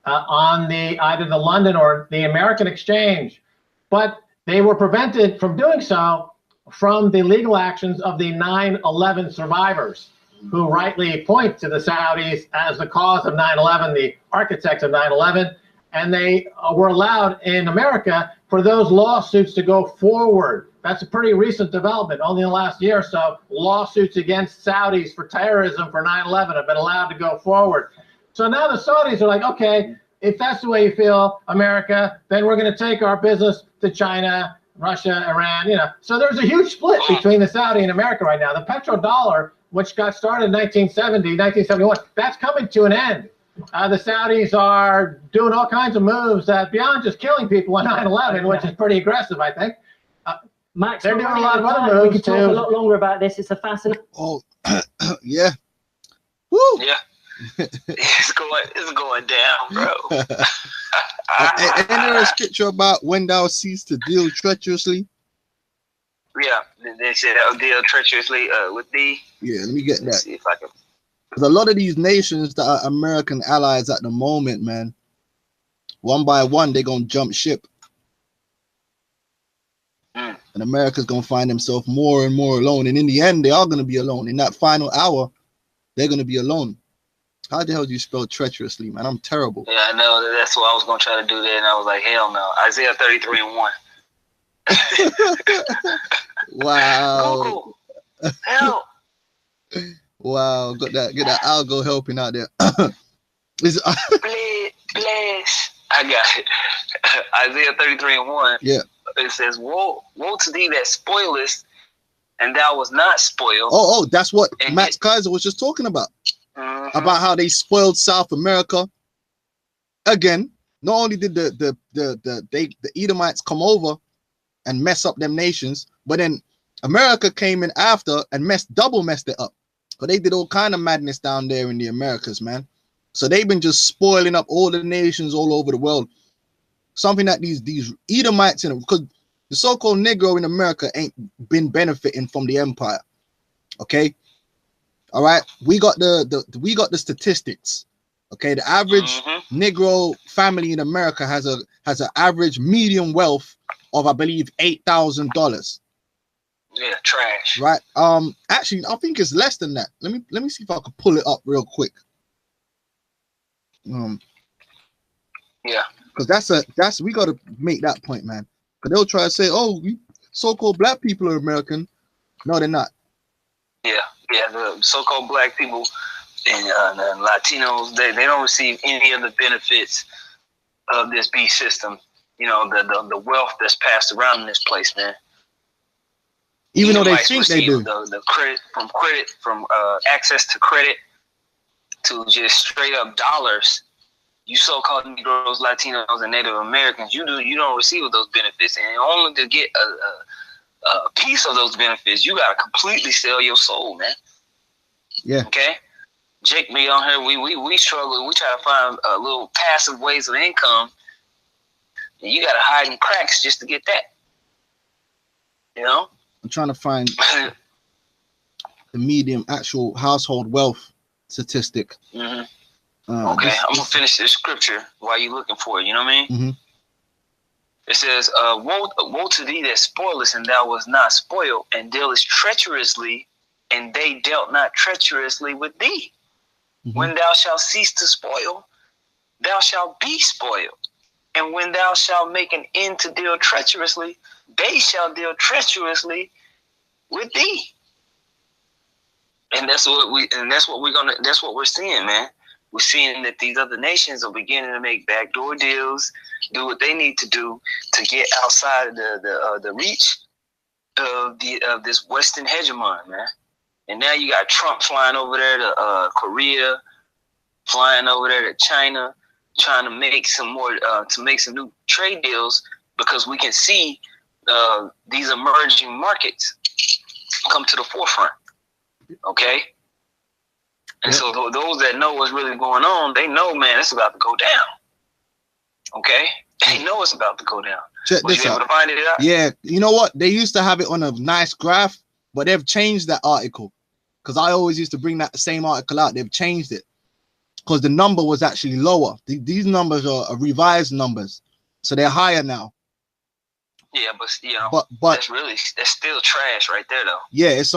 on either the London or the American exchange, but they were prevented from doing so from the legal actions of the 9/11 survivors, who rightly point to the Saudis as the cause of 9/11, the architects of 9/11, and they were allowed in America for those lawsuits to go forward. That's a pretty recent development. Only in the last year or so, lawsuits against Saudis for terrorism for 9/11 have been allowed to go forward. So now the Saudis are like, okay, if that's the way you feel, America, then we're going to take our business to China, Russia, Iran, you know. So there's a huge split between the Saudi and America right now. The petrodollar, which got started in 1970, 1971, that's coming to an end. The Saudis are doing all kinds of moves that beyond just killing people on 9/11, which is pretty aggressive, I think. Max, they're doing a lot of other we moves could talk a lot longer about this. It's a fascinating. Oh, yeah. Woo. Yeah. it's going down, bro. Ain't there a scripture about when thou cease to deal treacherously? Yeah, they said I'll deal treacherously with thee. Yeah, let me get that. Let's see if I can. Because a lot of these nations that are American allies at the moment, man, one by one, they're going to jump ship. And America's going to find themselves more and more alone. And in the end, they are going to be alone. In that final hour, they're going to be alone. How the hell do you spell treacherously, man? I'm terrible. Yeah, I know. That's what I was going to try to do there. And I was like, hell no. Isaiah 33:1. Wow. Google. Help. Wow. Get that Algo helping out there. Bless. I got it. Isaiah 33:1. Yeah. It says, woe to thee that spoilest, and thou was not spoiled. Oh, that's what Max Kaiser was just talking about. About how they spoiled South America. Again, not only did the Edomites come over and mess up them nations, but then America came in after and double messed it up. But they did all kind of madness down there in the Americas, man. So they've been just spoiling up all the nations all over the world. Something that these Edomites, because the so-called Negro in America ain't been benefiting from the empire. Okay. All right. We got the statistics. Okay. The average Negro family in America has an average median wealth of, I believe, $8,000. Yeah, trash. Right. Actually, I think it's less than that. Let me see if I can pull it up real quick. Yeah. Because that's we got to make that point, man. Because they'll try to say, oh, so-called black people are American. No, they're not. Yeah, the so-called black people and the Latinos, they don't receive any of the benefits of this beast system. You know, the wealth that's passed around in this place, man. Even though they think they do. The credit from access to credit to just straight up dollars. You so-called Negroes, Latinos, and Native Americans, you don't receive those benefits, and only to get a piece of those benefits, you gotta completely sell your soul, man. Yeah. Okay. Jake, me on here, we struggle. We try to find little passive ways of income, and you gotta hide in cracks just to get that. You know. I'm trying to find the median actual household wealth statistic. Okay, I'm gonna finish this scripture while you're looking for it. You know what I mean? It says, woe to thee that spoilest, and thou was not spoiled, and dealest treacherously, and they dealt not treacherously with thee. When thou shalt cease to spoil, thou shalt be spoiled. And when thou shalt make an end to deal treacherously, they shall deal treacherously with thee. And that's what we're seeing, man. We're seeing that these other nations are beginning to make backdoor deals, do what they need to do to get outside of the reach of this Western hegemon, man. And now you got Trump flying over there to Korea, flying over there to China, trying to make some new trade deals, because we can see these emerging markets come to the forefront. Okay. And so those that know what's really going on, they know, man, it's about to go down. Okay? They know it's about to go down. Check this out. Able to find it out? Yeah, you know what? They used to have it on a nice graph, but they've changed that article. Because I always used to bring that same article out. They've changed it. Because the number was actually lower. These numbers are revised numbers. So they're higher now. Yeah, but you know, but that's still trash right there, though. Yeah, it's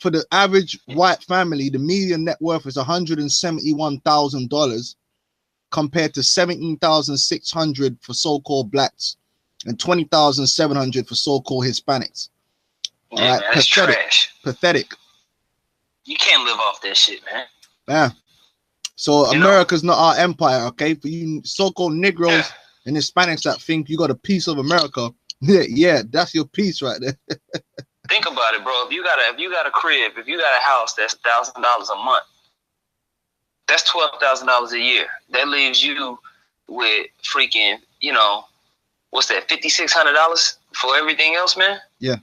for the average white family, the median net worth is $171,000 compared to $17,600 for so-called blacks and $20,700 for so-called Hispanics. Yeah, all right, man, that's trash. Pathetic. You can't live off that shit, man. Yeah. So America's not our empire, okay? For you so-called Negroes and Hispanics that think you got a piece of America, yeah, that's your piece right there. Think about it, bro. If you got a crib, if you got a house that's $1,000 a month, that's $12,000 a year. That leaves you with freaking, what's that, $5,600 for everything else, man? Yeah.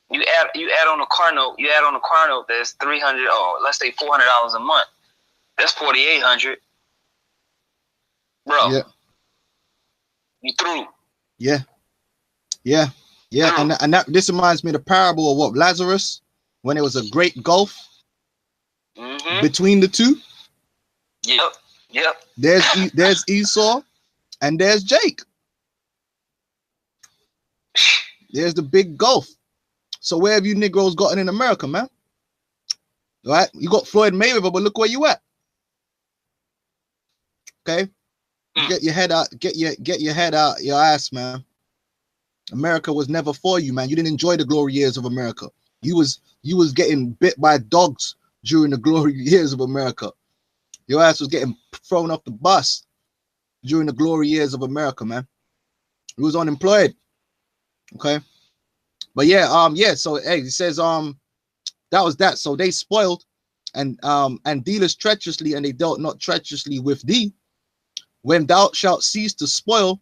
You add on a car note. You add on a car note that's $300, or let's say $400 a month. That's $4,800, bro. Yeah. You through? Yeah. Yeah. Yeah. And that this reminds me of the parable of what Lazarus, when it was a great gulf between the two. Yep. There's Esau, and there's Jake. There's the big gulf. So where have you Negroes gotten in America, man? Right? You got Floyd Mayweather, but look where you at. Okay? Get your head out, get your head out your ass, man. America was never for you, man. You didn't enjoy the glory years of America. You was getting bit by dogs during the glory years of America. Your ass was getting thrown off the bus during the glory years of America, man. You was unemployed. Okay. But yeah, so hey, it says that was that. So they spoiled and dealers treacherously, and they dealt not treacherously with thee. When thou shalt cease to spoil,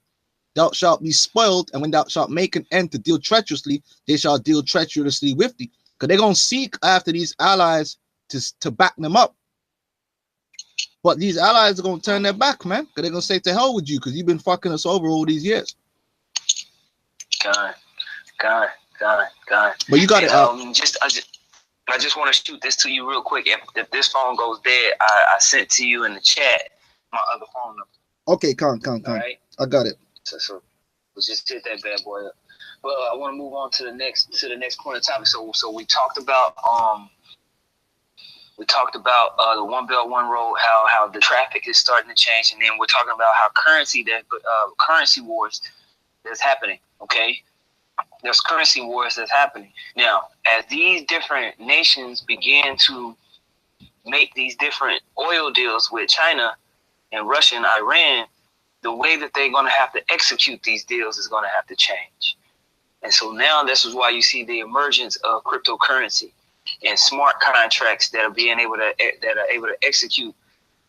thou shalt be spoiled, and when thou shalt make an end to deal treacherously, they shall deal treacherously with thee. Because they're gonna seek after these allies to back them up. But these allies are gonna turn their back, man. Because they're gonna say to hell with you, because you've been fucking us over all these years. God. But you got it. I just want to shoot this to you real quick. If this phone goes dead, I sent to you in the chat my other phone number. Okay, con. All right? I got it. So let's just hit that bad boy up. Well, I want to move on to the next corner topic. So we talked about the One Belt One Road, how the traffic is starting to change, and then we're talking about how currency wars that's happening. Okay, there's currency wars that's happening now as these different nations begin to make these different oil deals with China and Russia and Iran. The way that they're going to have to execute these deals is going to have to change. And so now this is why you see the emergence of cryptocurrency and smart contracts that are able to execute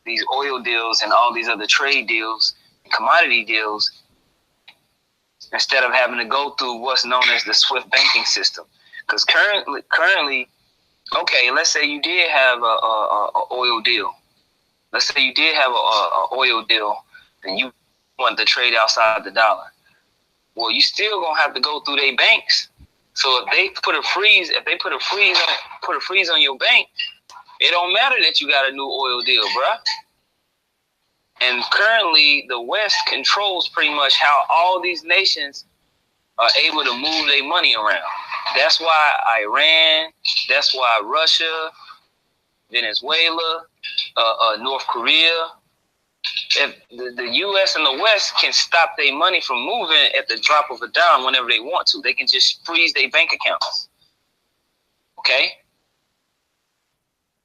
these oil deals and all these other trade deals and commodity deals instead of having to go through what's known as the SWIFT banking system. Because currently, okay, let's say you did have a oil deal. Let's say you did have a oil deal and you want to trade outside the dollar. Well, you still gonna have to go through their banks. So if they put a freeze on your bank, it don't matter that you got a new oil deal, bruh. And currently, the West controls pretty much how all these nations are able to move their money around. That's why Iran, that's why Russia, Venezuela, North Korea. If the U.S. and the West can stop their money from moving at the drop of a dime whenever they want to, they can just freeze their bank accounts. Okay?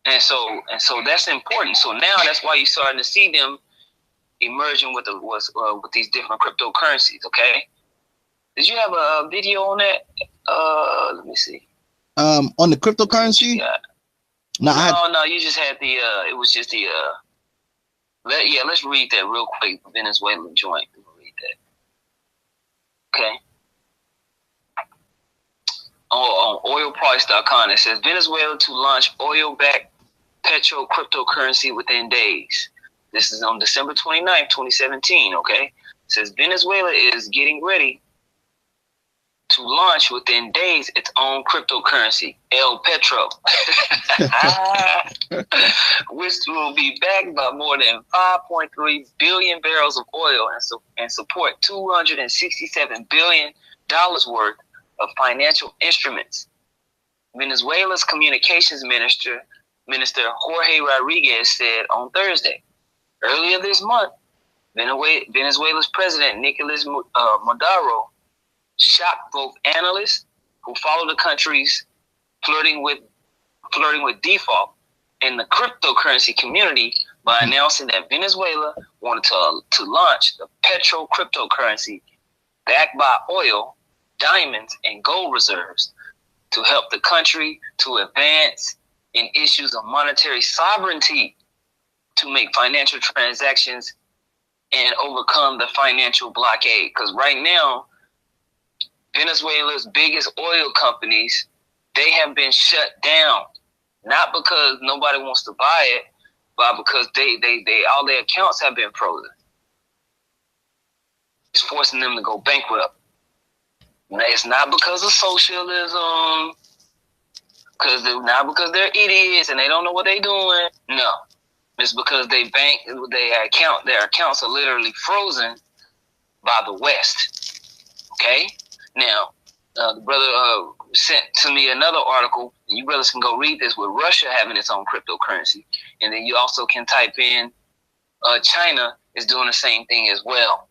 And so that's important. So now that's why you're starting to see them emerging with these different cryptocurrencies. Okay? Did you have a video on that? Let me see. On the cryptocurrency? No, you just had the. It was just the. Let's read that real quick. Venezuelan joint. We'll read that. Okay. On oilprice.com, it says Venezuela to launch oil-backed petro cryptocurrency within days. This is on December 29th, 2017. Okay. It says Venezuela is getting ready to launch within days its own cryptocurrency, El Petro, which will be backed by more than 5.3 billion barrels of oil and support $267 billion worth of financial instruments. Venezuela's communications minister Jorge Rodriguez said on Thursday. Earlier this month, Venezuela's president Nicolas Maduro shocked both analysts who follow the country's flirting with default in the cryptocurrency community by announcing that Venezuela wanted to launch the petro cryptocurrency backed by oil, diamonds, and gold reserves to help the country to advance in issues of monetary sovereignty, to make financial transactions and overcome the financial blockade. Because right now, Venezuela's biggest oil companies, they have been shut down, not because nobody wants to buy it, but because they all their accounts have been frozen. It's forcing them to go bankrupt. Now, it's not because of socialism, not because they're idiots and they don't know what they're doing. No, it's because their accounts are literally frozen by the West. Okay, now the brother sent to me another article. You brothers can go read this, with Russia having its own cryptocurrency, and then you also can type in China is doing the same thing as well.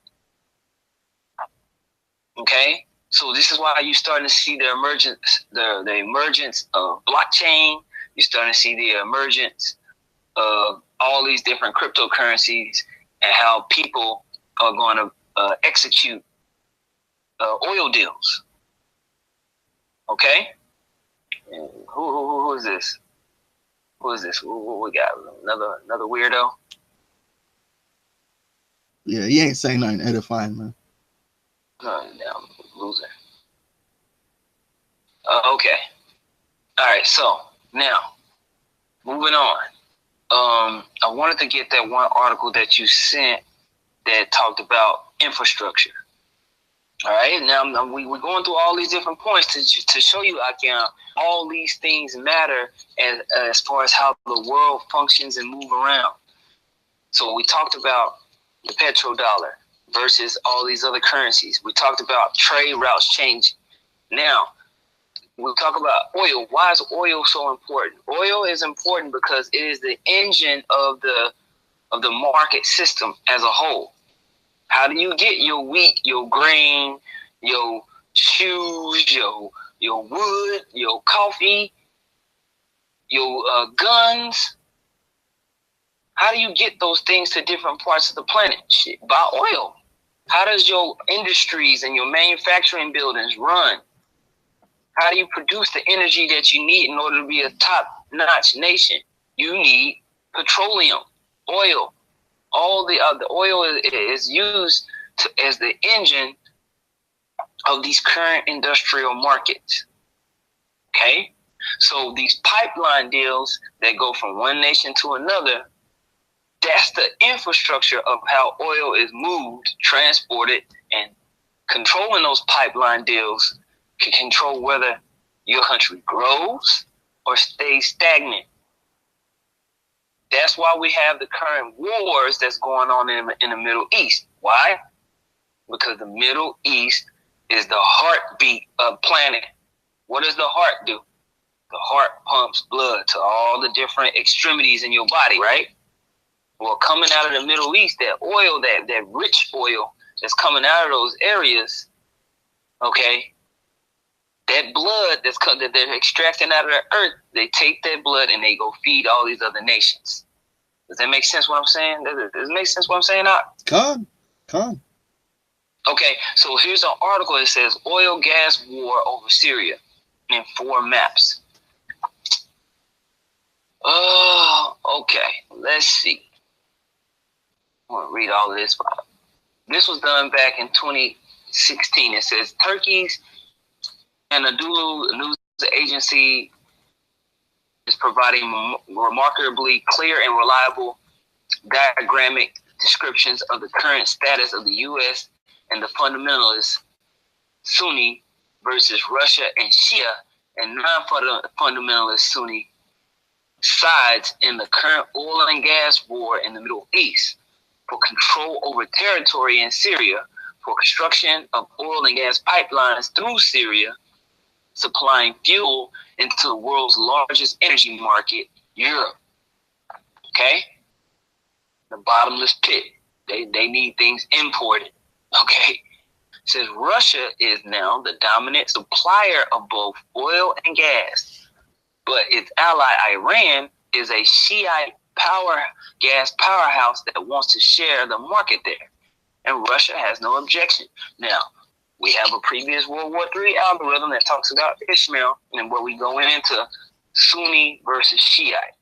Okay. So this is why you're starting to see the emergence of blockchain. You're starting to see the emergence of all these different cryptocurrencies and how people are going to execute oil deals. Okay? And who is this? Who is this? Who we got? Another weirdo? Yeah, he ain't saying nothing edifying, man. Damn loser. Okay. All right. So now, moving on. I wanted to get that one article that you sent that talked about infrastructure. All right. Now we're going through all these different points to show you, Akian, all these things matter as far as how the world functions and move around. So we talked about the petrodollar versus all these other currencies. We talked about trade routes changing. Now, we talk about oil. Why is oil so important? Oil is important because it is the engine of the market system as a whole. How do you get your wheat, your grain, your shoes, your wood, your coffee, your guns? How do you get those things to different parts of the planet? Shit, by oil. How does your industries and your manufacturing buildings run? How do you produce the energy that you need in order to be a top-notch nation? You need petroleum, oil. All the oil is used as the engine of these current industrial markets. Okay? So these pipeline deals that go from one nation to another, that's the infrastructure of how oil is moved, transported, and controlling those pipeline deals can control whether your country grows or stays stagnant. That's why we have the current wars that's going on in the Middle East. Why? Because the Middle East is the heartbeat of the planet. What does the heart do? The heart pumps blood to all the different extremities in your body, right? Well, coming out of the Middle East, that oil, that rich oil that's coming out of those areas, okay, that blood that they're extracting out of the earth, they take that blood and they go feed all these other nations. Does that make sense what I'm saying? Does it make sense what I'm saying? Come. Okay, so here's an article that says oil gas war over Syria in 4 maps. Oh, okay. Let's see. I'm going to read all of this. This was done back in 2016. It says Turkey's Anadolu news agency is providing remarkably clear and reliable diagrammatic descriptions of the current status of the U.S. and the fundamentalist Sunni versus Russia and Shia and non-fundamentalist Sunni sides in the current oil and gas war in the Middle East for control over territory in Syria, for construction of oil and gas pipelines through Syria, supplying fuel into the world's largest energy market, Europe. Okay? The bottomless pit. They need things imported. Okay? It says Russia is now the dominant supplier of both oil and gas, but its ally Iran is a Shiite gas powerhouse that wants to share the market there. And Russia has no objection. Now, we have a previous World War III algorithm that talks about Ishmael, and where we go into Sunni versus Shiite.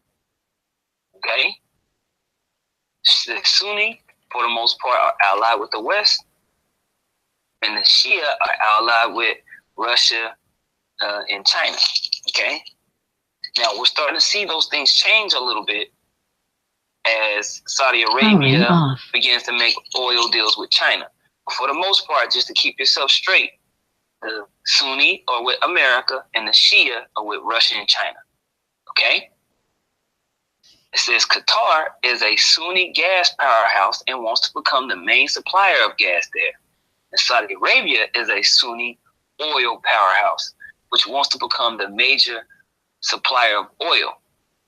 Okay? The Sunni, for the most part, are allied with the West, and the Shia are allied with Russia and China. Okay? Now, we're starting to see those things change a little bit as Saudi Arabia begins to make oil deals with China. For the most part, just to keep yourself straight, the Sunni are with America and the Shia are with Russia and China. Okay? It says Qatar is a Sunni gas powerhouse and wants to become the main supplier of gas there. And Saudi Arabia is a Sunni oil powerhouse, which wants to become the major supplier of oil.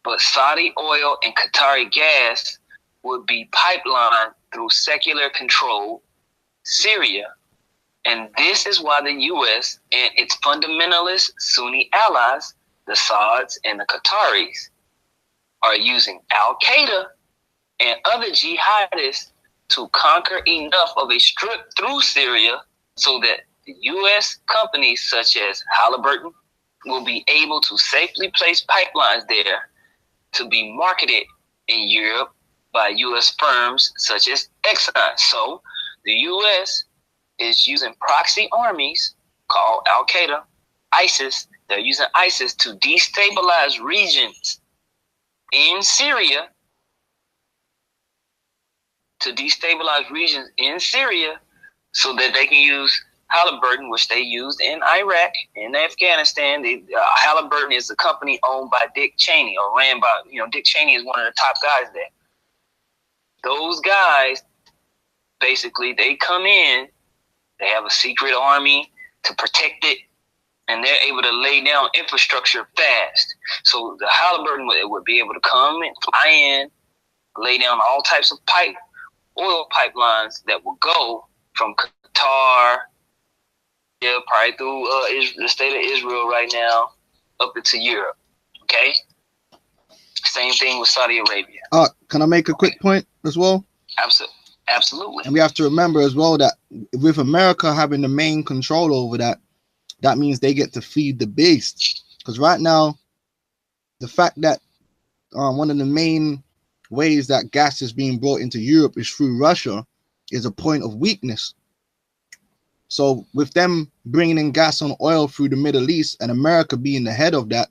But Saudi oil and Qatari gas would be pipelined through secular controlled Syria. And this is why the U.S. and its fundamentalist Sunni allies, the Sauds and the Qataris, are using Al-Qaeda and other jihadists to conquer enough of a strip through Syria so that the U.S. companies such as Halliburton will be able to safely place pipelines there to be marketed in Europe by U.S. firms such as Exxon. So the U.S. is using proxy armies called Al-Qaeda, ISIS. They're using ISIS to destabilize regions in Syria, so that they can use Halliburton, which they used in Iraq and Afghanistan. Halliburton is a company owned by Dick Cheney, or ran by, Dick Cheney is one of the top guys there. Those guys, basically, they come in, they have a secret army to protect it, and they're able to lay down infrastructure fast. So the Halliburton would be able to come and fly in, lay down all types of oil pipelines that will go from Qatar, probably through the state of Israel right now, up into Europe. Okay? Same thing with Saudi Arabia. Can I make a quick point as well? Absolutely. And we have to remember as well that with America having the main control over that, that means they get to feed the beast. Because right now, the fact that one of the main ways that gas is being brought into Europe is through Russia is a point of weakness. So with them bringing in gas and oil through the Middle East and America being the head of that,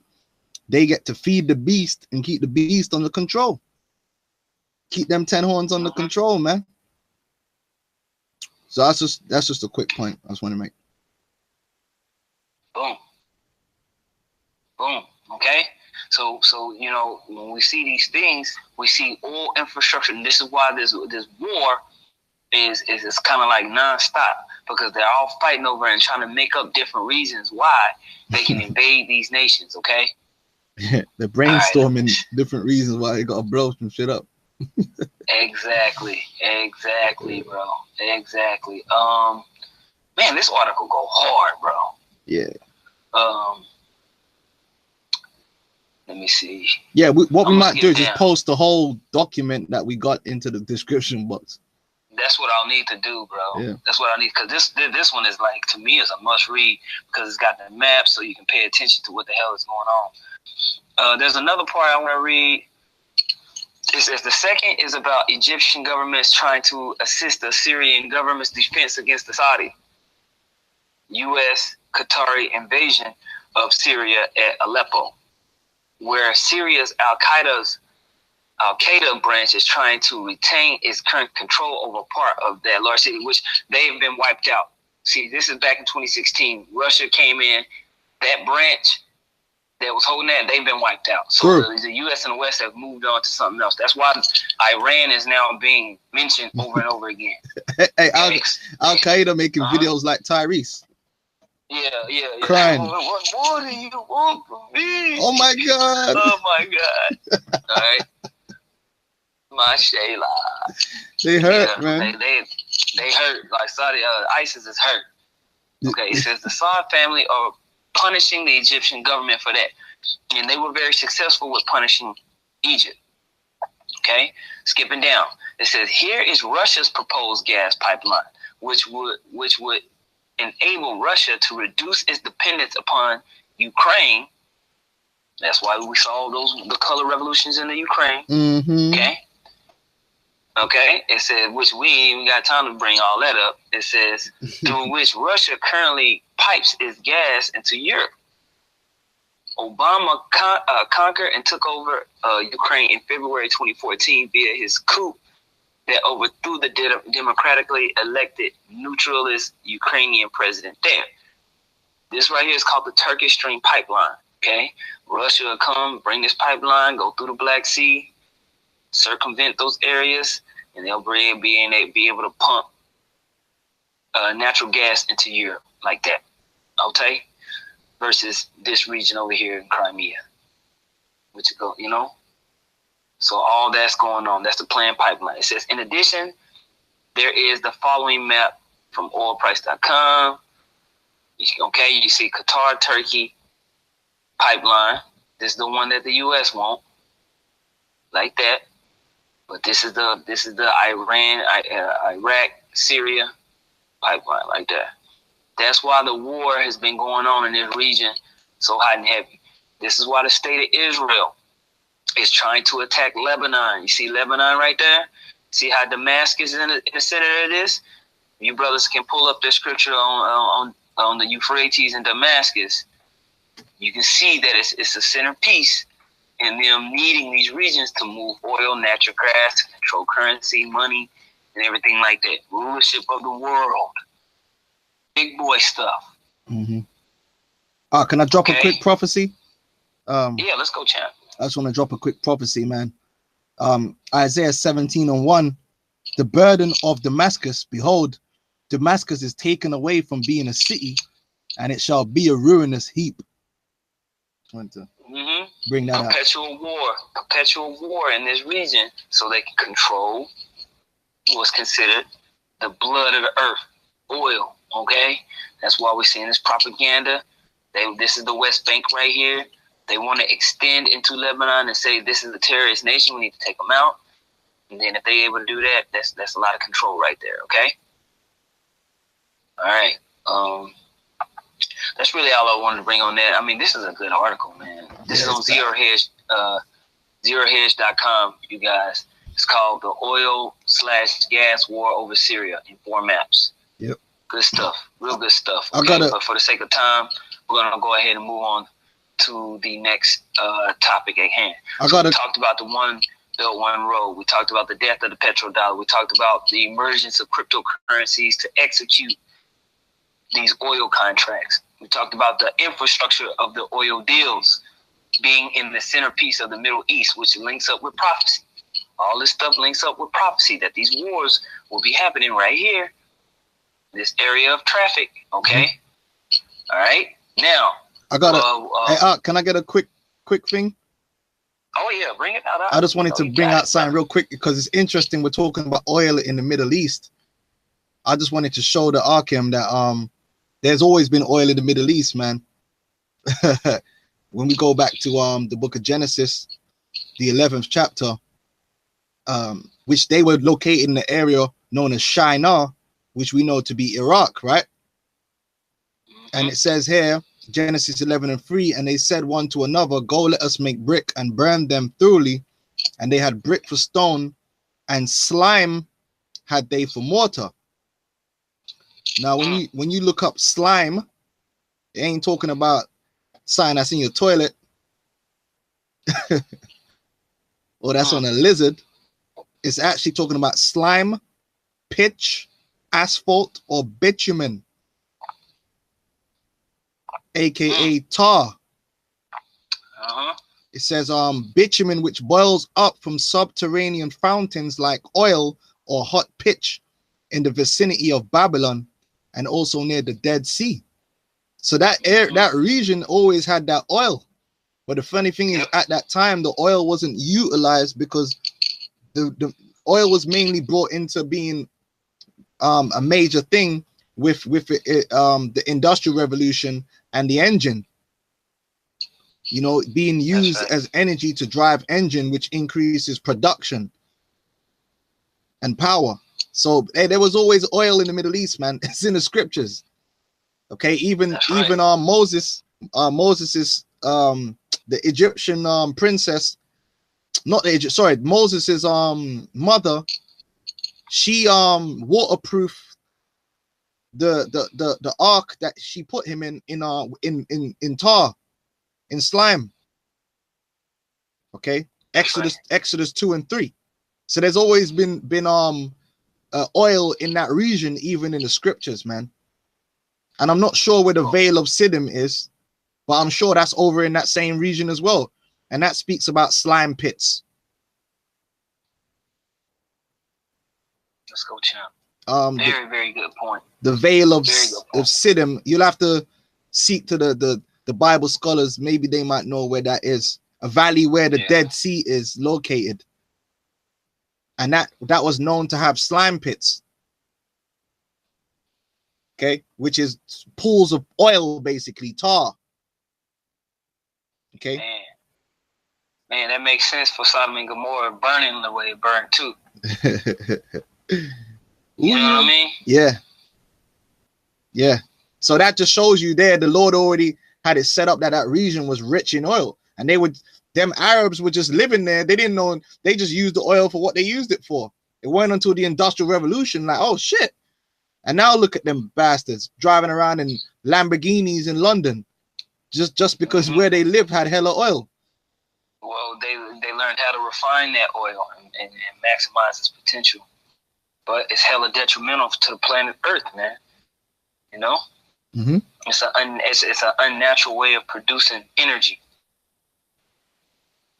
they get to feed the beast and keep the beast under control. Keep them 10 horns under control, man. So that's just a quick point I just want to make. Boom. Okay. So when we see these things, we see oil infrastructure, and this is why this war is kind of like nonstop, because they're all fighting over and trying to make up different reasons why they can invade these nations. Okay. Yeah, they're brainstorming different reasons why they gotta blow some shit up. Exactly, bro. Exactly. Man, this article go hard, bro. Yeah. Let me see. Yeah, what we might do is just post the whole document that we got into the description box. That's what I'll need to do, bro. Yeah. That's what I need, because this one is like, to me, is a must read, because it's got the map, so you can pay attention to what the hell is going on. There's another part I want to read. It says the second is about Egyptian governments trying to assist the Syrian government's defense against the Saudi, U.S., Qatari invasion of Syria at Aleppo, where Syria's Al-Qaeda branch is trying to retain its current control over part of that large city, which they've been wiped out. See, this is back in 2016. Russia came in, that branch that was holding that, they've been wiped out. So the U.S. and the West have moved on to something else. That's why Iran is now being mentioned over and over again. Hey, Al-Qaeda making videos like Tyrese. Yeah. Crying. What more do you want from me? Oh my God. All right. My Shayla. They hurt, man. They hurt. Like ISIS is hurt. Okay, it says the Saud family are punishing the Egyptian government for that. And they were very successful with punishing Egypt. Okay, skipping down. It says here is Russia's proposed gas pipeline, which would enable Russia to reduce its dependence upon Ukraine. That's why we saw the color revolutions in the Ukraine. Okay. Okay. It says, which we ain't even got time to bring all that up. It says, through which Russia currently pipes its gas into Europe. Obama conquered and took over Ukraine in February 2014 via his coup that overthrew the democratically elected neutralist Ukrainian president there. This right here is called the Turkish Stream Pipeline. Okay, Russia will come, bring this pipeline, go through the Black Sea, circumvent those areas, and they'll be able to pump natural gas into Europe like that. Okay, versus this region over here in Crimea, which go, you know. So all that's going on. That's the planned pipeline. It says, in addition, there is the following map from oilprice.com. Okay, you see Qatar, Turkey pipeline. This is the one that the U.S. want, like that. But this is the Iraq, Syria pipeline, like that. That's why the war has been going on in this region so hot and heavy. This is why the state of Israel is trying to attack Lebanon. You see Lebanon right there? See how Damascus is in the center of this? You brothers can pull up the scripture on the Euphrates and Damascus. You can see that it's a centerpiece in them needing these regions to move oil, natural gas, to control currency, money, and everything like that. Rulership of the world. Big boy stuff. Can I drop a quick prophecy? Yeah, let's go, champ. I just want to drop a quick prophecy, man. Isaiah 17:1, the burden of Damascus, behold, Damascus is taken away from being a city, and it shall be a ruinous heap. I want to bring that perpetual war in this region, so they can control what's considered the blood of the earth, oil. Okay, that's why we're seeing this propaganda. This is the West Bank right here. They want to extend into Lebanon and say this is a terrorist nation. We need to take them out. And then if they're able to do that, that's a lot of control right there. Okay. All right. That's really all I wanted to bring on that. I mean, this is a good article, man. This is on zerohedge.com, you guys. It's called The Oil/Gas War Over Syria in 4 maps. Yep. Good stuff. Real good stuff. Okay? But for the sake of time, we're going to go ahead and move on to the next topic at hand. We talked about the One Belt, One Road. We talked about the death of the petrodollar. We talked about the emergence of cryptocurrencies to execute these oil contracts. We talked about the infrastructure of the oil deals being in the centerpiece of the Middle East, which links up with prophecy. All this stuff links up with prophecy that these wars will be happening right here, this area of traffic. Okay. All right. Now, I got can I get a quick thing? Oh yeah, bring it out. I just wanted to bring out something real quick because it's interesting. We're talking about oil in the Middle East. I just wanted to show the Arkham that there's always been oil in the Middle East, man. When we go back to the book of Genesis, the 11th chapter, which they were located in the area known as Shinar, which we know to be Iraq, right? And it says here, Genesis 11:3, and they said one to another, go, let us make brick and burn them thoroughly. And they had brick for stone, and slime had they for mortar. Now, when you look up slime, it ain't talking about sign that's in your toilet or that's on a lizard. It's actually talking about slime, pitch, asphalt, or bitumen, aka tar. It says bitumen, which boils up from subterranean fountains like oil or hot pitch in the vicinity of Babylon and also near the Dead Sea. So that region always had that oil. But the funny thing is, at that time, the oil wasn't utilized because the oil was mainly brought into being a major thing with the Industrial Revolution and the engine. you know, being used as energy to drive engine, which increases production and power. So hey, there was always oil in the Middle East, man. It's in the scriptures. Okay, even Moses's the Egyptian princess, not the Egypt, sorry, Moses's mother, she waterproofed the ark that she put him in tar, in slime. Okay, Exodus 2 and 3. So there's always been oil in that region, even in the scriptures, man. And I'm not sure where the Vale of Siddim is, but I'm sure that's over in that same region as well. And that speaks about slime pits. Let's go, champ. Very good point. The Vale of Siddim, you'll have to seek to the Bible scholars. Maybe they might know where that is. A valley where the Dead Sea is located. And that was known to have slime pits. Okay, which is pools of oil, basically tar. Okay, man, that makes sense for Sodom and Gomorrah burning the way it burned too. You know what I mean? Yeah. So that just shows you there the Lord already had it set up that region was rich in oil, and them Arabs were just living there. They didn't know. They just used the oil for what they used it for. It went until the Industrial Revolution, like, oh shit. And now look at them bastards driving around in Lamborghinis in London, just because where they live had hella oil. Well, they learned how to refine that oil and maximize its potential, but it's hella detrimental to the planet Earth, man. You know, it's an unnatural way of producing energy.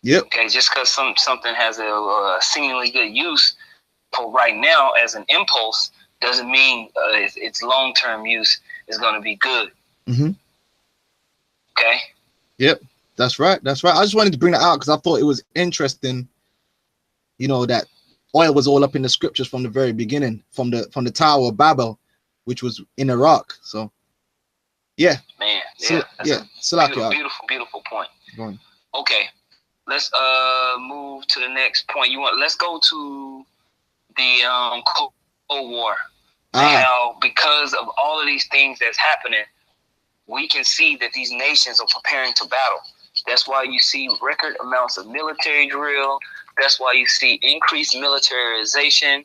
Yep. Okay, just because something has a seemingly good use for right now as an impulse doesn't mean its long-term use is going to be good. Okay. Yep, that's right. I just wanted to bring that out because I thought it was interesting, you know, that oil was all up in the scriptures from the very beginning, from the Tower of Babel, which was in Iraq. So yeah, man, beautiful point. Go on. Okay, let's move to the next point. Let's go to the Cold War. Now, because of all of these things that's happening, we can see that these nations are preparing to battle. That's why you see record amounts of military drill. That's why you see increased militarization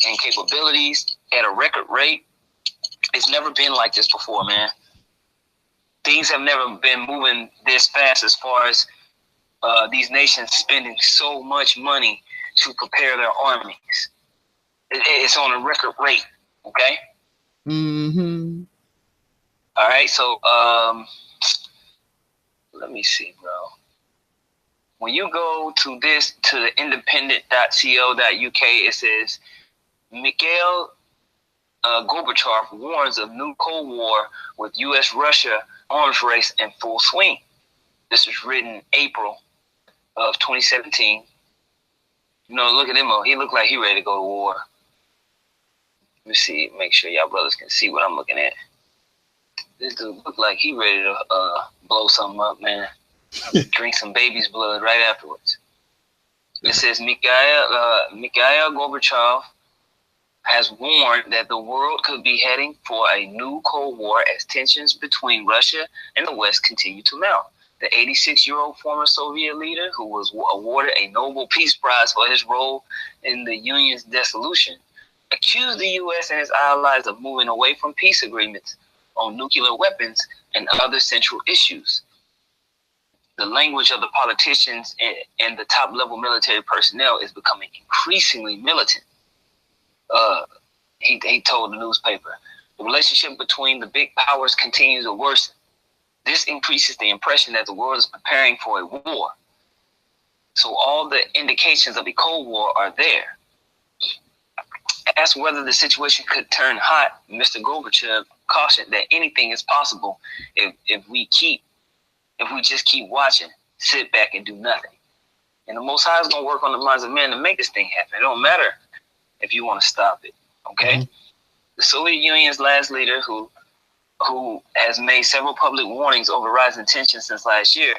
and capabilities at a record rate. It's never been like this before, man. Things have never been moving this fast as far as these nations spending so much money to prepare their armies. It's on a record rate. Okay. All right. So, let me see, bro. When you go to the independent.co.uk, it says Mikhail Gorbachev warns of new Cold War with U.S.-Russia arms race in full swing. This was written April of 2017. You know, look at him. He looked like he ready to go to war. Let me see, make sure y'all brothers can see what I'm looking at. This dude look like he ready to blow something up, man. Drink some baby's blood right afterwards. It says Mikhail Gorbachev has warned that the world could be heading for a new Cold War as tensions between Russia and the West continue to mount. The 86-year-old former Soviet leader, who was awarded a Nobel Peace Prize for his role in the Union's dissolution, accused the U.S. and its allies of moving away from peace agreements on nuclear weapons and other central issues. The language of the politicians and the top-level military personnel is becoming increasingly militant. He told the newspaper. The relationship between the big powers continues to worsen. This increases the impression that the world is preparing for a war. So all the indications of a Cold War are there. Asked whether the situation could turn hot, Mr. Gorbachev cautioned that anything is possible if we just keep watching, sit back and do nothing. And the Most High is going to work on the minds of men to make this thing happen. It don't matter if you want to stop it, okay? The Soviet Union's last leader, who has made several public warnings over rising tensions since last year,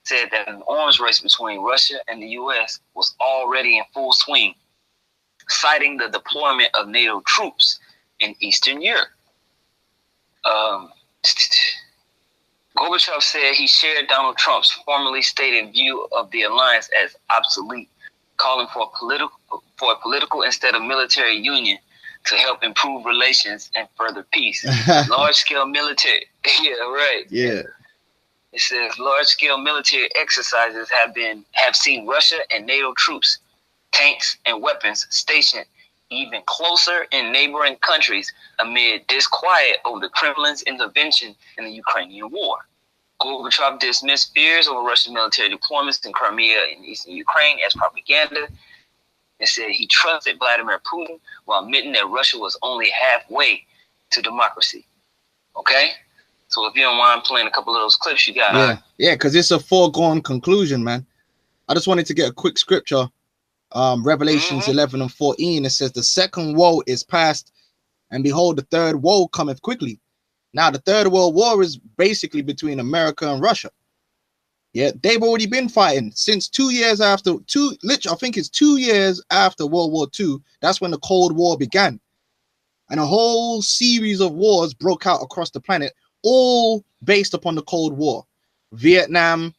said that an arms race between Russia and the U.S. was already in full swing, citing the deployment of NATO troops in Eastern Europe. Gorbachev said he shared Donald Trump's formerly stated view of the alliance as obsolete, calling for a political instead of military union to help improve relations and further peace. Large-scale military, yeah, right. Yeah. It says large-scale military exercises have seen Russia and NATO troops, tanks, and weapons stationed even closer in neighboring countries amid disquiet over the Kremlin's intervention in the Ukrainian war. Gorbachev dismissed fears over Russian military deployments in Crimea and eastern Ukraine as propaganda and said he trusted Vladimir Putin while admitting that Russia was only halfway to democracy. Okay? So if you don't mind playing a couple of those clips you got. Yeah, because it's a foregone conclusion, man. I just wanted to get a quick scripture. Revelations 11 and 14. It says the second woe is past, and behold, the third woe cometh quickly. Now, the Third World War is basically between America and Russia. Yeah, they've already been fighting since 2 years after, I think it's 2 years after World War II. That's when the Cold War began. And a whole series of wars broke out across the planet, all based upon the Cold War. Vietnam,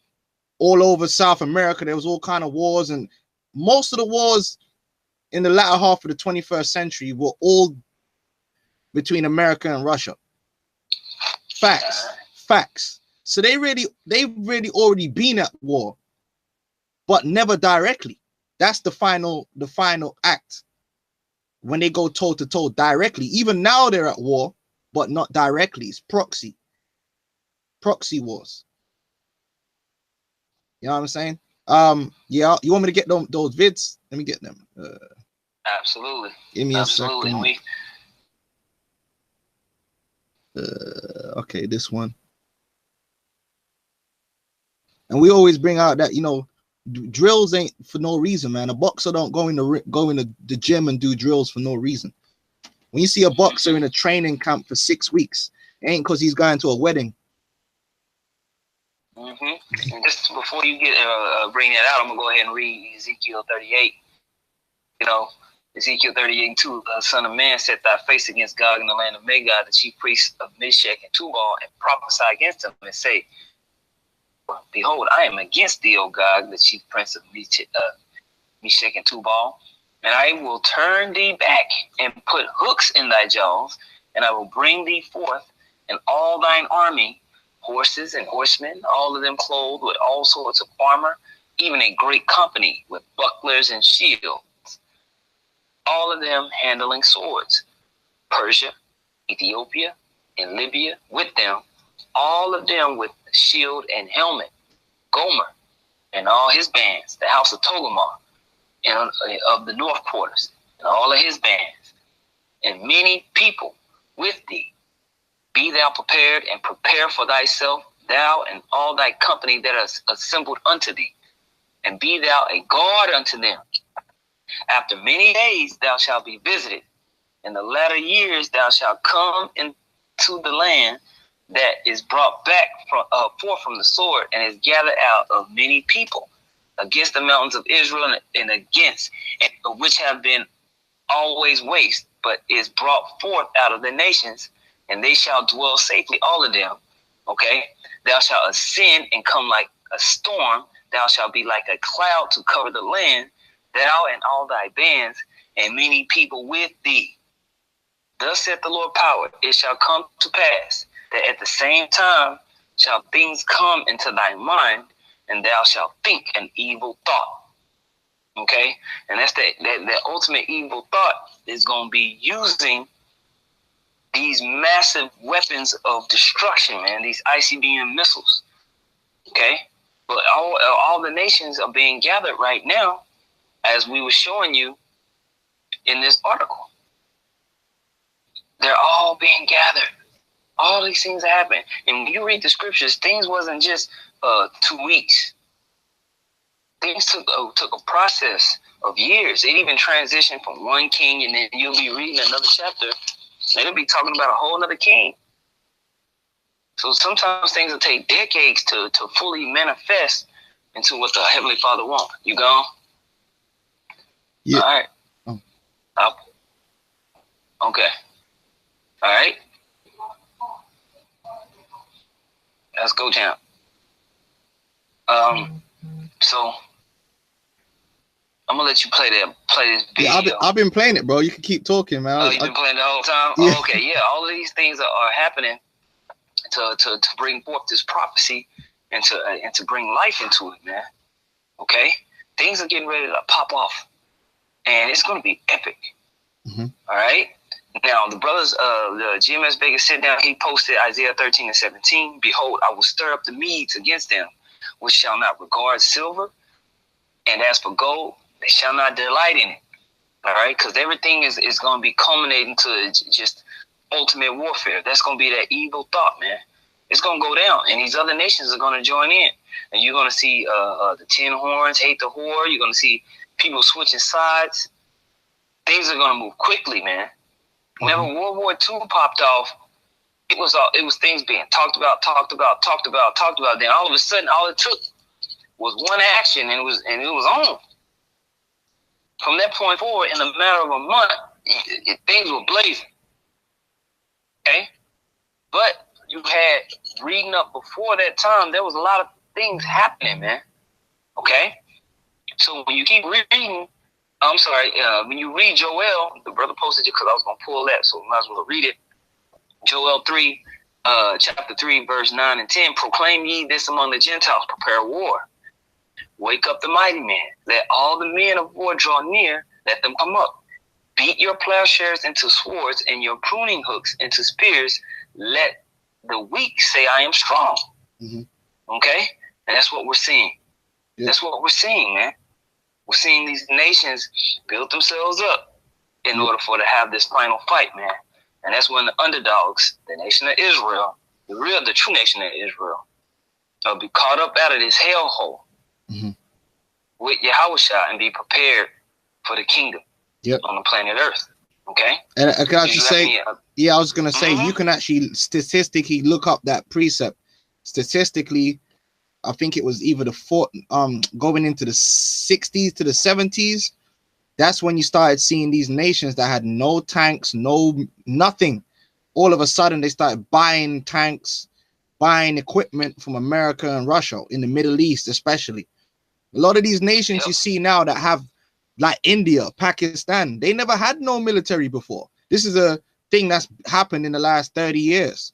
all over South America, there was all kind of wars. And most of the wars in the latter half of the 21st century were all between America and Russia. Facts. So they've really already been at war, but never directly. That's the final act. When they go toe to toe directly. Even now they're at war, but not directly. It's proxy wars. You know what I'm saying? Yeah, you want me to get those vids? Let me get them. Absolutely. Give me a second. Okay, this one. And we always bring out that, you know, drills ain't for no reason, man. A boxer don't go in the gym and do drills for no reason. When you see a boxer in a training camp for 6 weeks, it ain't because he's going to a wedding. And just before you get bring that out, I'm gonna go ahead and read Ezekiel 38. You know, Ezekiel 38:2, the Son of Man, set thy face against Gog in the land of Magog, the chief priests of Meshech and Tubal, and prophesy against them, and say, behold, I am against thee, O Gog, the chief prince of Meshech and Tubal, and I will turn thee back and put hooks in thy jaws, and I will bring thee forth, and all thine army, horses and horsemen, all of them clothed with all sorts of armor, even a great company with bucklers and shields, all of them handling swords. Persia, Ethiopia, and Libya with them, all of them with shield and helmet. Gomer and all his bands, the house of Togarmah, and of the north quarters, and all of his bands, and many people with thee. Be thou prepared, and prepare for thyself, thou and all thy company that is assembled unto thee, and be thou a guard unto them. After many days thou shalt be visited. In the latter years thou shalt come into the land that is brought back forth from the sword, and is gathered out of many people, against the mountains of Israel, and against which have been always waste, but is brought forth out of the nations, and they shall dwell safely, all of them. Okay, thou shalt ascend and come like a storm. Thou shalt be like a cloud to cover the land, thou and all thy bands, and many people with thee. Thus saith the Lord power, it shall come to pass that at the same time shall things come into thy mind, and thou shalt think an evil thought. Okay, and that's that ultimate evil thought is going to be using these massive weapons of destruction, man, these ICBM missiles. Okay, but all the nations are being gathered right now, as we were showing you in this article. They're all being gathered. All these things happen. And when you read the scriptures, things wasn't just 2 weeks. Things took a process of years. It even transitioned from one king, and then you'll be reading another chapter, and it'll be talking about a whole other king. So sometimes things will take decades to fully manifest into what the Heavenly Father wants. You gone? Yeah. All right. Oh. Okay. All right. Let's go, champ. So I'm gonna let you play this video. Yeah, I've been playing it, bro. You can keep talking, man. Oh, you've been playing the whole time? Yeah. Oh, okay, yeah. All of these things are happening to bring forth this prophecy and to bring life into it, man. Okay? Things are getting ready to pop off. And it's gonna be epic. Mm-hmm. All right? Now the brothers the GMS Vegas sit down, he posted Isaiah 13:17. Behold, I will stir up the Medes against them, which shall not regard silver, and as for gold, they shall not delight in it. All right, because everything is going to be culminating to just ultimate warfare. That's going to be that evil thought, man. It's going to go down, and these other nations are going to join in, and you're going to see the 10 horns hate the whore. You're going to see people switching sides. Things are going to move quickly, man. Whenever World War II popped off, it was things being talked about. Then all of a sudden, all it took was one action, and it was on. From that point forward, in a matter of a month, things were blazing. Okay? But you had reading up before that time, there was a lot of things happening, man. Okay? So when you keep reading, when you read Joel, the brother posted it because I was going to pull that, so I might as well read it. Joel 3, chapter 3, verse 9 and 10. Proclaim ye this among the Gentiles, prepare war. Wake up the mighty men. Let all the men of war draw near. Let them come up. Beat your plowshares into swords and your pruning hooks into spears. Let the weak say, I am strong. Mm-hmm. Okay? And that's what we're seeing. Yeah. That's what we're seeing, man. We're seeing these nations build themselves up in order for to have this final fight, man. And that's when the underdogs, the nation of Israel, the true nation of Israel, will be caught up out of this hellhole. Mm-hmm. With Yahushua and be prepared for the kingdom on the planet Earth. Okay? And I can actually say, I was going to say, you can actually statistically look up that precept. Statistically, I think it was either going into the 60s to the 70s. That's when you started seeing these nations that had no tanks, nothing. All of a sudden, they started buying tanks, buying equipment from America and Russia, in the Middle East especially. A lot of these nations you see now that have, like India, Pakistan, they never had no military before. This is a thing that's happened in the last 30 years,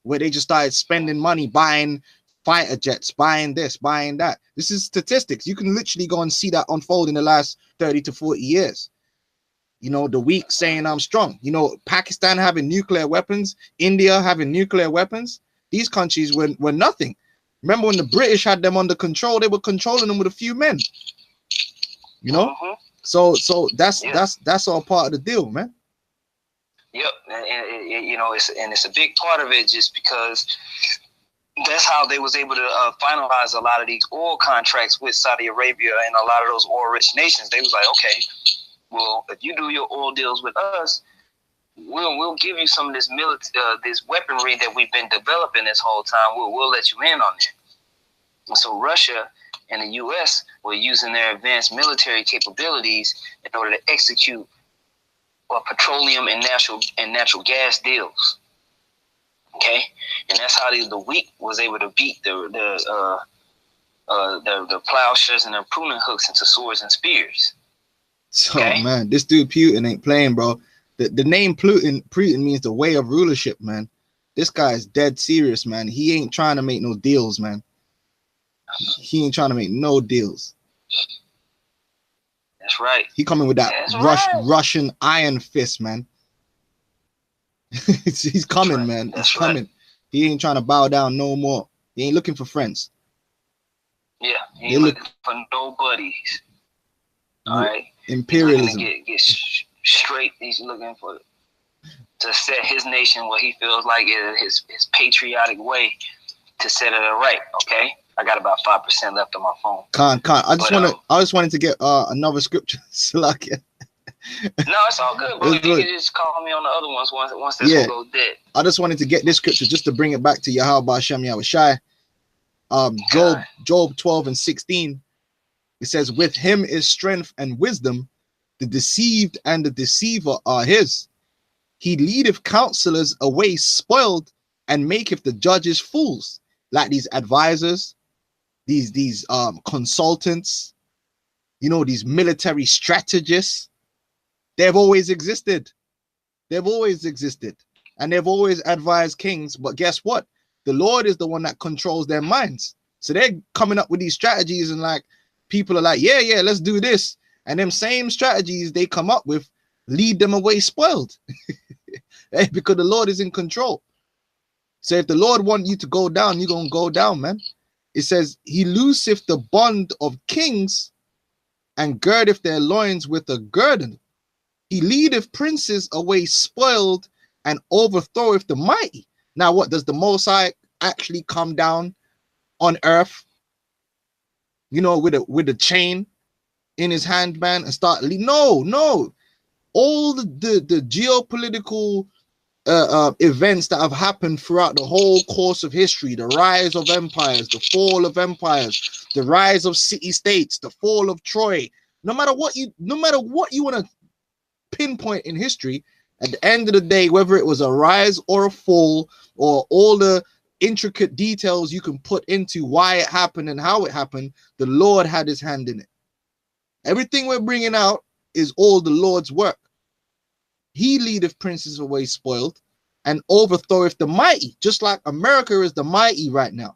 where they just started spending money, buying fighter jets, buying this, buying that. This is statistics. You can literally go and see that unfold in the last 30 to 40 years. You know, the weak saying I'm strong. You know, Pakistan having nuclear weapons, India having nuclear weapons. These countries were nothing. Remember when the British had them under control, they were controlling them with a few men. You know? So that's all part of the deal, man. Yep. And you know, it's a big part of it just because that's how they was able to finalize a lot of these oil contracts with Saudi Arabia and a lot of those oil-rich nations. They was like, okay, well, if you do your oil deals with us, we'll give you some of this this weaponry that we've been developing this whole time. We'll let you in on it. And so Russia and the U.S. were using their advanced military capabilities in order to execute petroleum and natural gas deals. Okay, and that's how the weak was able to beat the plowshares and the pruning hooks into swords and spears. So man, this dude Putin ain't playing, bro. The name Putin means the way of rulership, man. This guy is dead serious, man. He ain't trying to make no deals, man. He ain't trying to make no deals. That's right. He coming with that Russian iron fist, man. He's coming, man. He's coming. He ain't trying to bow down no more. He ain't looking for friends. Yeah, he ain't looking for no buddies. All right. Imperialism. Get straight. He's looking to set his nation what he feels like is his patriotic way to set it right. Okay. I got about 5% left on my phone. I just wanted to get another scripture. No, it's all good, bro. You can just call me on the other ones once this one goes dead. I just wanted to get this scripture just to bring it back to Yahweh Hashem Yahushai. Job 12 and 16. It says, with him is strength and wisdom. The deceived and the deceiver are his. He leadeth counselors away spoiled, and maketh the judges fools. Like these advisors, these consultants, you know, these military strategists. They've always existed. They've always existed. And they've always advised kings. But guess what? The Lord is the one that controls their minds. So they're coming up with these strategies, and like people are like, yeah, let's do this. And them same strategies they come up with lead them away spoiled. Because the Lord is in control. So if the Lord want you to go down, you're going to go down, man. It says, he looseth the bond of kings and girdeth their loins with a girdle. He leadeth princes away spoiled and overthroweth the mighty. Now, what does the Most High actually come down on earth, you know, with a chain in his hand, man, and start leading? No. All the geopolitical events that have happened throughout the whole course of history, the rise of empires, the fall of empires, the rise of city-states, the fall of Troy, no matter what you want to pinpoint in history, at the end of the day, whether it was a rise or a fall, or all the intricate details you can put into why it happened and how it happened, the Lord had his hand in it. Everything we're bringing out is all the Lord's work. He leadeth princes away spoiled and overthroweth the mighty. Just like America is the mighty right now.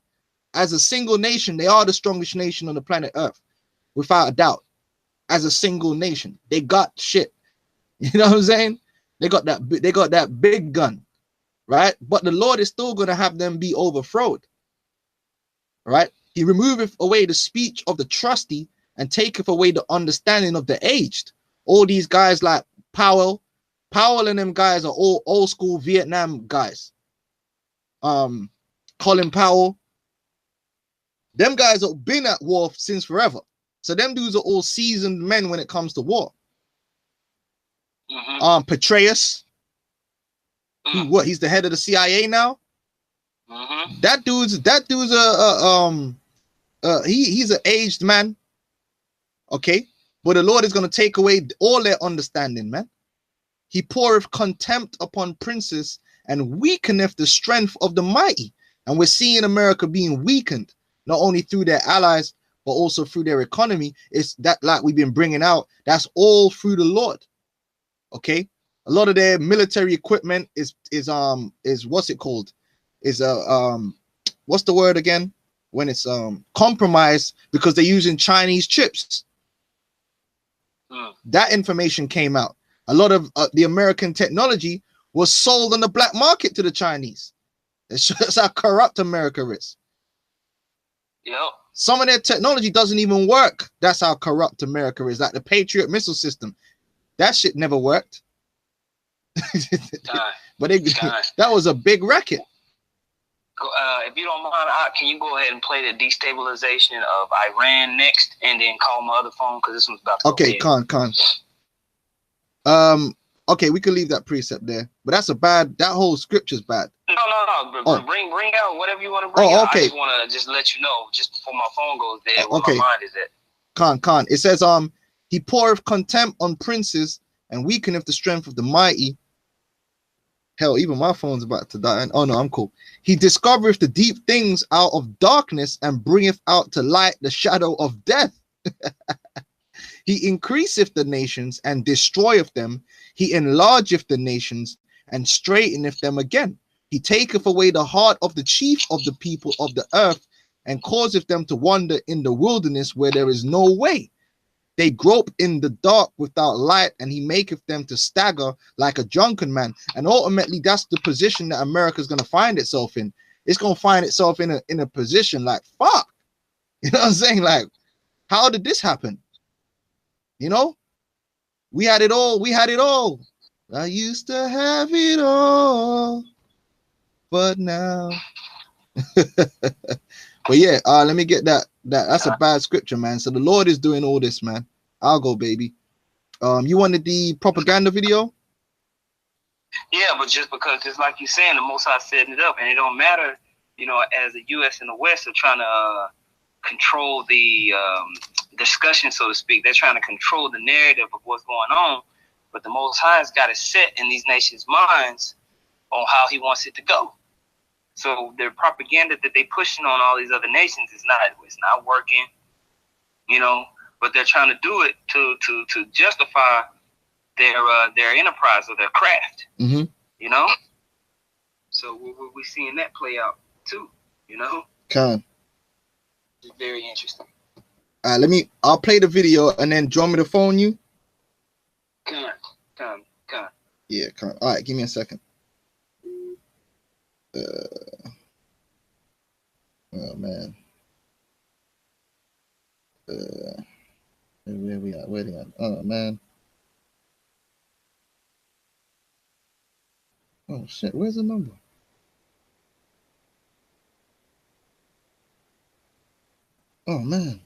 As a single nation, they are the strongest nation on the planet Earth, without a doubt. As a single nation, they got shit. You know what I'm saying? They got that big gun, right? But the Lord is still going to have them be overthrown, right? He removeth away the speech of the trusty and taketh away the understanding of the aged. All these guys like Powell and them guys are all old school Vietnam guys. Colin Powell, them guys have been at war since forever. So them dudes are all seasoned men when it comes to war. Petraeus, he's the head of the CIA now. That dude's he's an aged man. Okay, but the Lord is going to take away all their understanding, man. He poureth contempt upon princes and weakeneth the strength of the mighty. And we're seeing America being weakened, not only through their allies, but also through their economy. It's that, like we've been bringing out, that's all through the Lord. Okay, a lot of their military equipment is what's it called? Is what's the word again? When it's compromised because they're using Chinese chips. That information came out. A lot of the American technology was sold on the black market to the Chinese. That's how corrupt America is. Yep. Some of their technology doesn't even work. That's how corrupt America is. Like the Patriot missile system. That shit never worked. But that was a big racket. If you don't mind, can you go ahead and play the destabilization of Iran next, and then call my other phone because this one's about to okay, Khan. Okay, we can leave that precept there, but that's a bad. That whole scripture's bad. No. Bring out whatever you want to bring out. Okay. I just want to let you know just before my phone goes there. Where Okay. my mind is at. Khan. It says he poureth contempt on princes and weakeneth the strength of the mighty. Hell, even my phone's about to die. Oh no, I'm cool. He discovereth the deep things out of darkness and bringeth out to light the shadow of death. He increaseth the nations and destroyeth them. He enlargeth the nations and straighteneth them again. He taketh away the heart of the chief of the people of the earth and causeth them to wander in the wilderness where there is no way. They grope in the dark without light, and he maketh them to stagger like a drunken man. And ultimately, that's the position that America is going to find itself in. It's going to find itself in a position like, fuck. You know what I'm saying? Like, how did this happen? You know? We had it all. I used to have it all. But now. But yeah, let me get that. That's a bad scripture, man. So the Lord is doing all this, man. Algo, baby. You wanted the propaganda video? Yeah, but just because, just like you're saying, the Most High setting it up, and it don't matter you know, as the U.S. and the West are trying to control the discussion, so to speak. They're trying to control the narrative of what's going on, but the Most High has got it set in these nations' minds on how He wants it to go. So their propaganda that they pushing on all these other nations it's not working, you know. But they're trying to do it to justify their enterprise or their craft, Mm-hmm. you know. So we're seeing that play out too, you know. Con. It's very interesting. I'll play the video and then do you want me to phone you? Con. Yeah, con. All right, give me a second. Oh man. Where we at? Where they at? Oh man. Oh shit, where's the number? Oh man.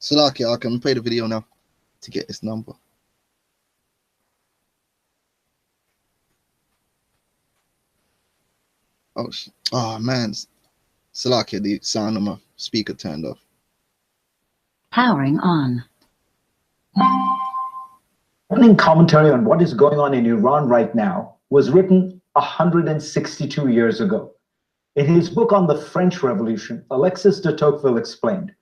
Salaki, I can play the video now to get this number. Oh man. Salaki, the sound of my speaker turned off. Powering on. Opening commentary on what is going on in Iran right now was written 162 years ago. In his book on the French Revolution, Alexis de Tocqueville explained,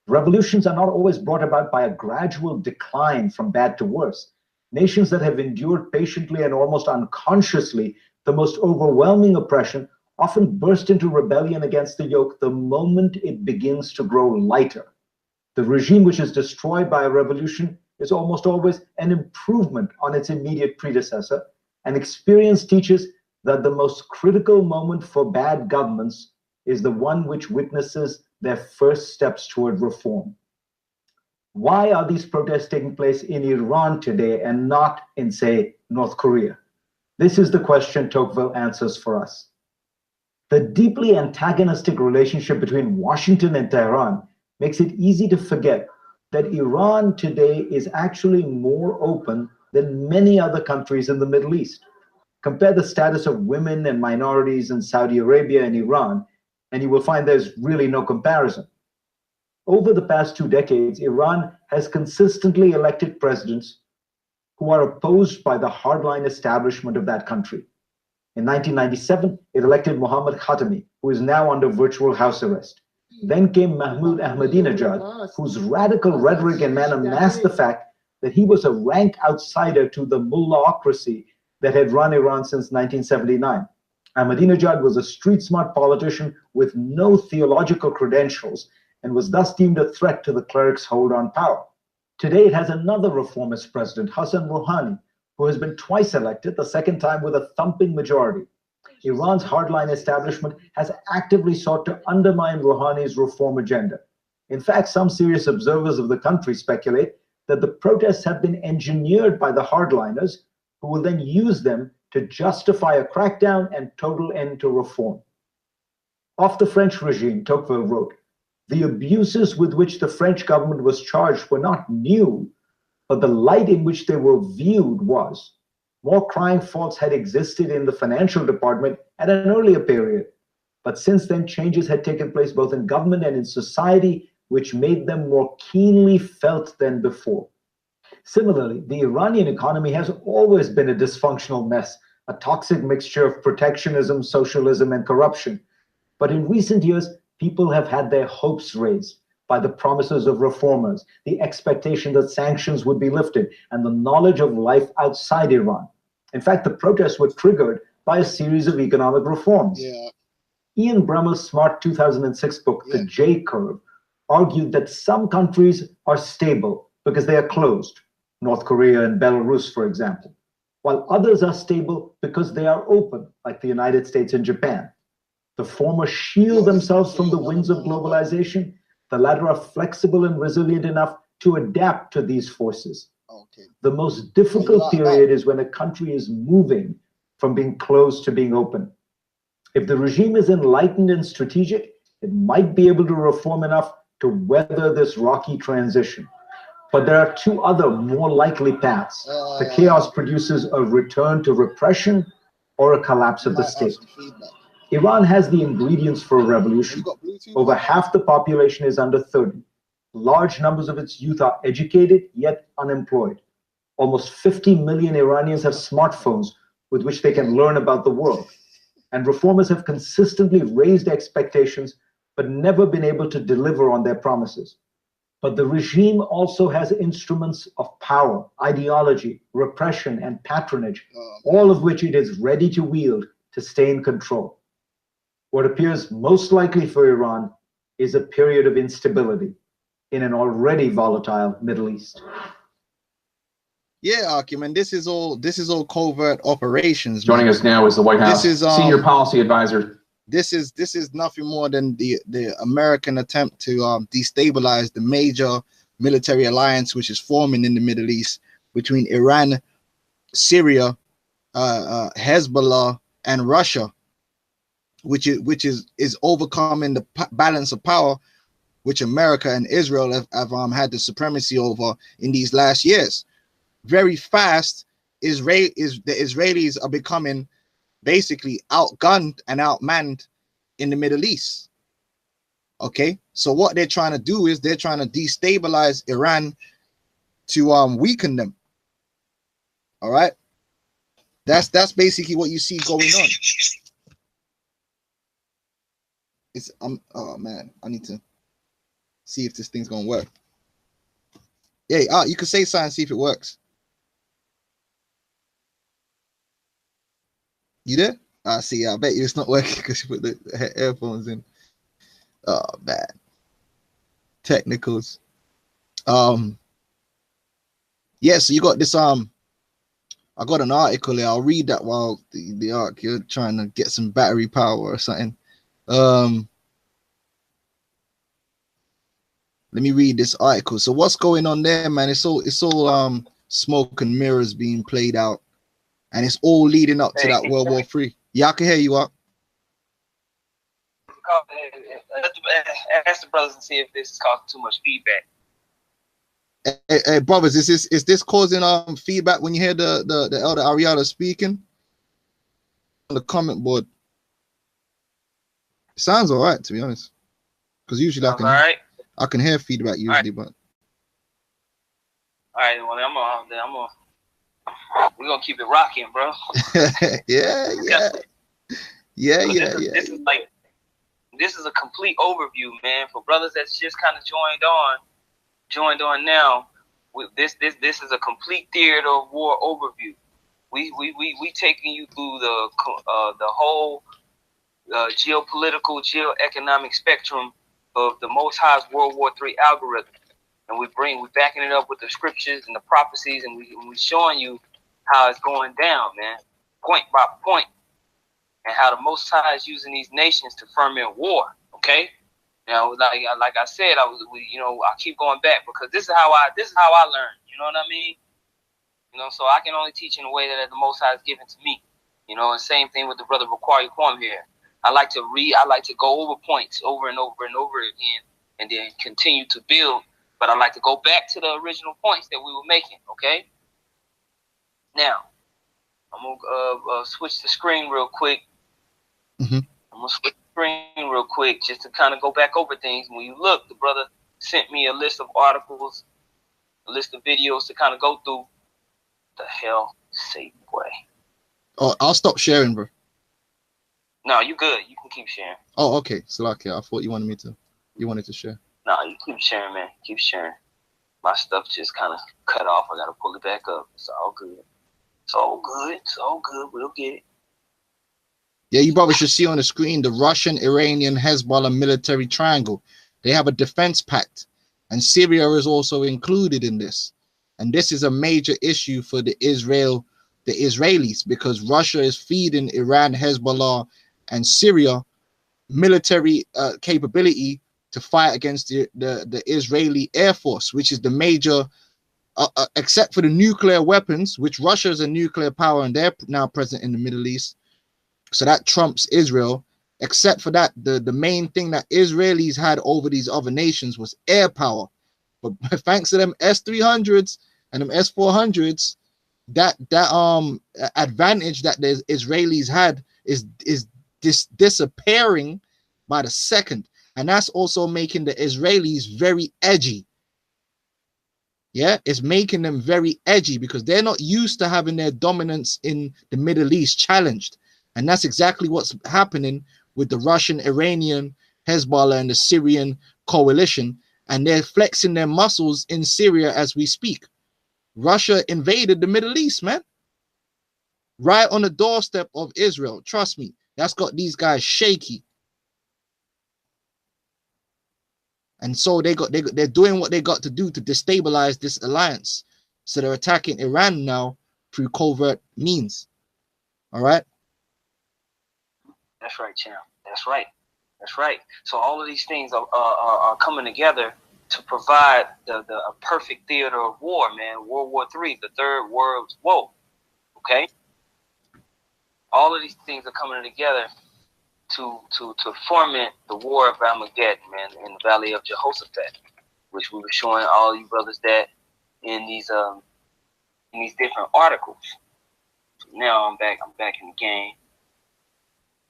revolutions are not always brought about by a gradual decline from bad to worse. Nations that have endured patiently and almost unconsciously the most overwhelming oppression often burst into rebellion against the yoke the moment it begins to grow lighter. The regime which is destroyed by a revolution is almost always an improvement on its immediate predecessor, and experience teaches that the most critical moment for bad governments is the one which witnesses their first steps toward reform. Why are these protests taking place in Iran today and not in, say, North Korea? This is the question Tocqueville answers for us. The deeply antagonistic relationship between Washington and Tehran makes it easy to forget that Iran today is actually more open than many other countries in the Middle East. Compare the status of women and minorities in Saudi Arabia and Iran, and you will find there's really no comparison. Over the past 2 decades, Iran has consistently elected presidents who are opposed by the hardline establishment of that country. In 1997, it elected Mohammad Khatami, who is now under virtual house arrest. Then came Mahmoud Ahmadinejad, whose radical rhetoric and manner masked the fact that he was a rank outsider to the mullahocracy that had run Iran since 1979. Ahmadinejad was a street-smart politician with no theological credentials and was thus deemed a threat to the cleric's hold on power. Today, it has another reformist president, Hassan Rouhani, who has been twice elected, the second time with a thumping majority. Iran's hardline establishment has actively sought to undermine Rouhani's reform agenda. In fact, some serious observers of the country speculate that the protests have been engineered by the hardliners, who will then use them to justify a crackdown and total end to reform. Of the French regime, Tocqueville wrote, the abuses with which the French government was charged were not new, but the light in which they were viewed was. More crying faults had existed in the financial department at an earlier period, but since then changes had taken place both in government and in society, which made them more keenly felt than before. Similarly, the Iranian economy has always been a dysfunctional mess, a toxic mixture of protectionism, socialism, and corruption. But in recent years, people have had their hopes raised by the promises of reformers, the expectation that sanctions would be lifted, and the knowledge of life outside Iran. In fact, the protests were triggered by a series of economic reforms. Yeah. Ian Bremmer's smart 2006 book, The J-Curve, argued that some countries are stable because they are closed, North Korea and Belarus, for example, while others are stable because they are open, like the United States and Japan. The former shield themselves from the winds of globalization. The latter are flexible and resilient enough to adapt to these forces. Okay. The most difficult period is when a country is moving from being closed to being open. If the regime is enlightened and strategic, it might be able to reform enough to weather this rocky transition. But there are two other more likely paths. The chaos produces a return to repression or a collapse of the state. Iran has the ingredients for a revolution. Over half the population is under 30. Large numbers of its youth are educated yet unemployed. Almost 50 million Iranians have smartphones with which they can learn about the world. And reformers have consistently raised expectations but never been able to deliver on their promises. But the regime also has instruments of power, ideology, repression, and patronage, all of which it is ready to wield to stay in control. What appears most likely for Iran is a period of instability in an already volatile Middle East. Yeah, Akim, this is all covert operations. Joining us now is the White House senior policy advisor. This is nothing more than the American attempt to destabilize the major military alliance which is forming in the Middle East between Iran, Syria, Hezbollah, and Russia, which is overcoming the balance of power which America and Israel have had the supremacy over in these last years. Very fast, the Israelis are becoming basically outgunned and outmanned in the Middle East. Okay, so what they're trying to do is they're trying to destabilize Iran to weaken them. All right, that's basically what you see going on. It's oh man, I need to see if this thing's gonna work. Yeah, you could say something, see if it works. You there? I see. I bet you it's not working because you put the earphones in. Oh man, technicals. Yeah. So you got this. I got an article here. I'll read that while the arc you're trying to get some battery power or something. Let me read this article. So what's going on there, man? It's all smoke and mirrors being played out. And it's all leading up to that World War III. Yeah, I can hear you up. Ask the brothers and see if this is causing too much feedback. Hey, brothers, is this causing feedback when you hear the elder Ariana speaking on the comment board? It sounds all right, to be honest. Because usually I can hear feedback usually, but all right, well we're gonna keep it rocking, bro. yeah. This is a complete overview, man, for brothers that's just kind of joined on now. This is a complete theater of war overview. We taking you through the whole geopolitical, geoeconomic spectrum of the Most High's World War III algorithm, and we're backing it up with the scriptures and the prophecies, and we showing you how it's going down, man, point by point, and how the Most High is using these nations to ferment war. Okay, now like I said, I keep going back because this is how I learned. You know what I mean? So I can only teach in a way that the Most High is given to me. And same thing with the brother Require Quam here. I like to read. I like to go over points over and over and over again, and then continue to build. But I like to go back to the original points that we were making. Okay. Now, I'm gonna switch the screen real quick. Mm-hmm. I'm gonna switch the screen real quick just to kind of go back over things. When you look, the brother sent me a list of articles, a list of videos to kind of go through. The hell, Satan way. Oh, I'll stop sharing, bro. No, you good. You can keep sharing. Oh, okay. So I thought you wanted to share. No, you keep sharing, man. Keep sharing. My stuff just kind of cut off. I gotta pull it back up. It's all good. It's all good. It's all good. We'll get it. Yeah, you probably should see on the screen the Russian, Iranian, Hezbollah military triangle. They have a defense pact, and Syria is also included in this. And this is a major issue for the Israelis, because Russia is feeding Iran, Hezbollah, and Syria military capability to fight against the Israeli Air Force, which is the major, except for the nuclear weapons, which Russia is a nuclear power and they're now present in the Middle East. So that trumps Israel. Except for that, the main thing that Israelis had over these other nations was air power. But thanks to them S-300s and them S-400s, that advantage that the Israelis had is disappearing by the second. And that's also making the Israelis very edgy. Yeah, it's making them very edgy because they're not used to having their dominance in the Middle East challenged. And that's exactly what's happening with the Russian, Iranian, Hezbollah, and the Syrian coalition. And they're flexing their muscles in Syria as we speak. Russia invaded the Middle East, man. Right on the doorstep of Israel. Trust me, that's got these guys shaky. And so they're doing what they got to do to destabilize this alliance. So they're attacking Iran now through covert means. All right. That's right, champ. That's right. That's right. So all of these things are coming together to provide a perfect theater of war, man. World War III, the Third World War. Okay. All of these things are coming together to foment the war of Armageddon, man, in the Valley of Jehoshaphat, which we were showing all you brothers that in these different articles. So now I'm back in the game.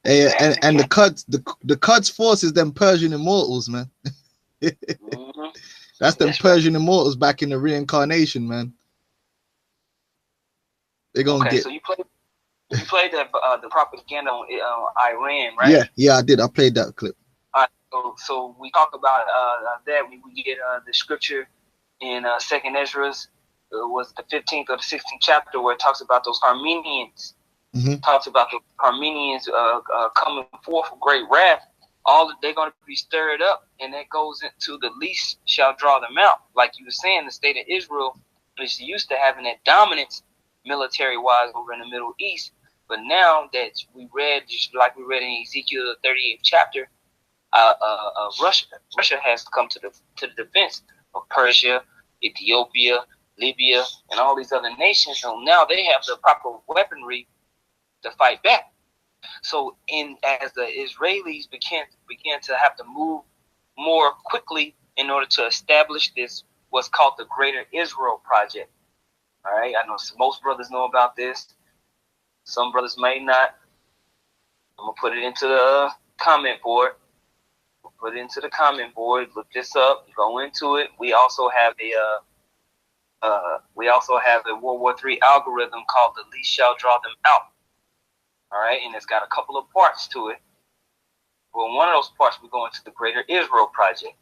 Hey, and the Quds force is them Persian immortals, man. That's them Persian immortals back in the reincarnation, man. They're gonna get. So you played the propaganda on Iran, right? Yeah, I did. I played that clip. All right, so we talk about that. We get the scripture in Second Ezra's was the 15th or the 16th chapter where it talks about those Armenians. Talks about the Armenians coming forth with great wrath. They're going to be stirred up, and that goes into the least shall draw them out. Like you were saying, the state of Israel is used to having that dominance military-wise over in the Middle East. But now that we read, just like we read in Ezekiel the 38th chapter, Russia has come to the defense of Persia, Ethiopia, Libya, and all these other nations. So now they have the proper weaponry to fight back. So as the Israelis began to have to move more quickly in order to establish this, what's called the Greater Israel Project. All right, I know most brothers know about this. Some brothers may not. I'm gonna put it into the comment board. Put it into the comment board. Look this up. Go into it. We also have a World War III algorithm called "The Least Shall Draw Them Out." All right, and it's got a couple of parts to it. Well, one of those parts we go into the Greater Israel Project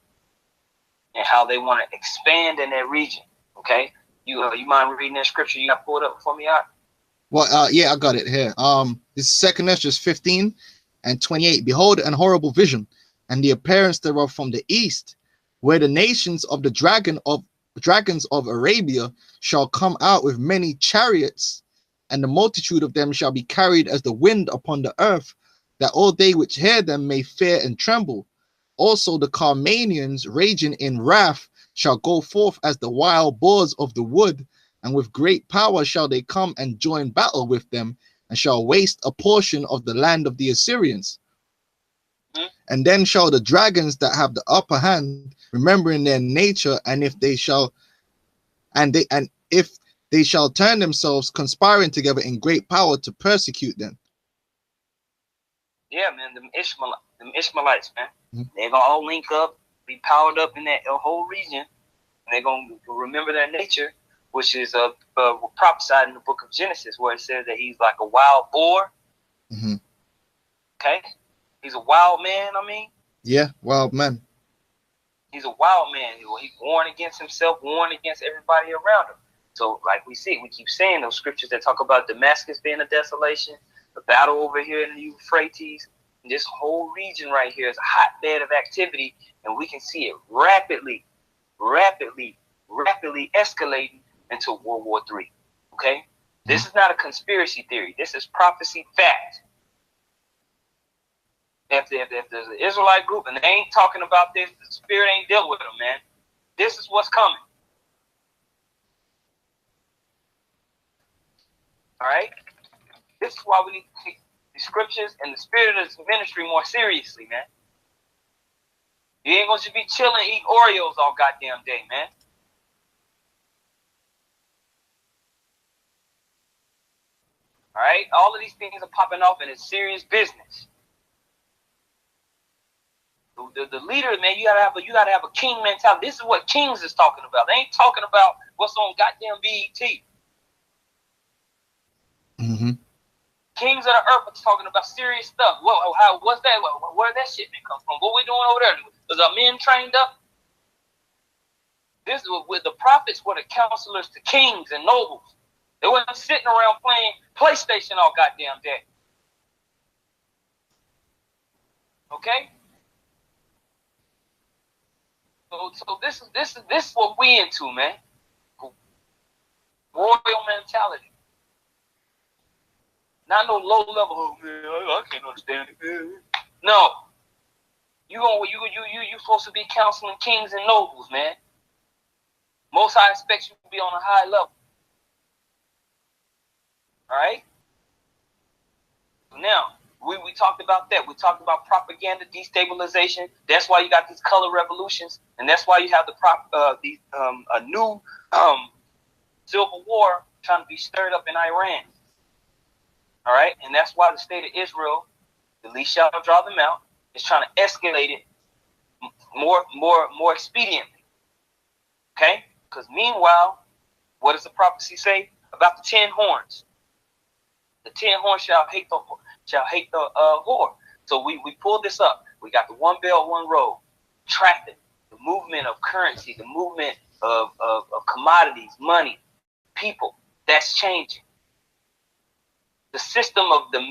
and how they want to expand in that region. Okay, you mind reading that scripture you got pulled up for me, Art? Well, yeah, I got it here. This is 2 Esdras 15 and 28. Behold, an horrible vision, and the appearance thereof from the east, where the nations of the dragons of Arabia shall come out with many chariots, and the multitude of them shall be carried as the wind upon the earth, that all they which hear them may fear and tremble. Also the Carmanians, raging in wrath, shall go forth as the wild boars of the wood, and with great power shall they come and join battle with them, and shall waste a portion of the land of the Assyrians. And then shall the dragons that have the upper hand, remembering their nature, and if they shall turn themselves, conspiring together in great power to persecute them. Yeah, man, them Ishmaelites, man. They're gonna all link up, be powered up in that whole region, and they're gonna remember their nature, which is prophesied in the book of Genesis, where it says that he's like a wild boar. Okay, he's a wild man. I mean, yeah, wild man. He's a wild man. He's warned against himself, warned against everybody around him. So, like we keep saying those scriptures that talk about Damascus being a desolation, the battle over here in the Euphrates, and this whole region right here is a hotbed of activity, and we can see it rapidly escalating into World War III. Okay? This is not a conspiracy theory. This is prophecy fact. If there's an Israelite group and they ain't talking about this, the spirit ain't dealing with them, man. This is what's coming. All right? This is why we need to take these scriptures and the spirit of this ministry more seriously, man. You ain't gonna just be chilling, eat Oreos all goddamn day, man. All right, all of these things are popping off, and it's serious business. The leader, man, you gotta have a king mentality. This is what Kings is talking about. They ain't talking about what's on goddamn BET. Mm-hmm. Kings of the earth are talking about serious stuff. What's that? Where that shit come from? What we doing over there? Is our men trained up? This is with the prophets were the counselors to kings and nobles. They weren't sitting around playing PlayStation all goddamn day. Okay? So this is what we into, man. Royal mentality. Not no low level. Oh man, I can't understand it. No, you supposed to be counseling kings and nobles, man. Most I expect you to be on a high level. All right. Now we talked about that. We talked about propaganda, destabilization. That's why you got these color revolutions, and that's why you have a new civil war trying to be stirred up in Iran. All right, and that's why the state of Israel, the least shall draw them out, is trying to escalate it more expediently. Okay, because meanwhile, what does the prophecy say about the 10 horns? The 10 horns shall hate the whore. So we pulled this up. We got the one belt, one road, traffic, the movement of currency, the movement of commodities, money, people. That's changing. The system of the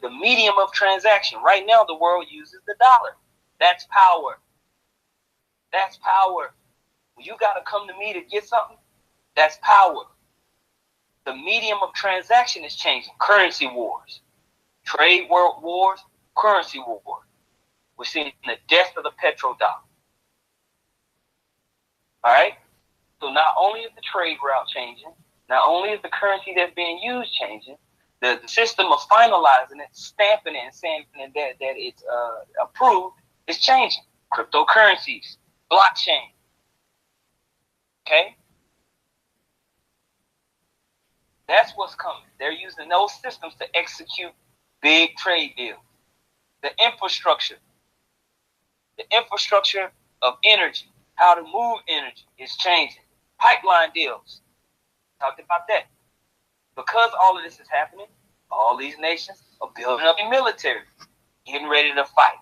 medium of transaction. Right now, the world uses the dollar. That's power. That's power. When you got to come to me to get something, that's power. The medium of transaction is changing. Currency wars, trade world wars, currency war. We're seeing the death of the petrodollar. All right. So not only is the trade route changing, not only is the currency that's being used changing, the system of finalizing it, stamping it, and saying that it's approved is changing. Cryptocurrencies, blockchain. Okay? That's what's coming. They're using those systems to execute big trade deals. The infrastructure of energy, how to move energy is changing. Pipeline deals. Talked about that. Because all of this is happening, all these nations are building up a military, getting ready to fight.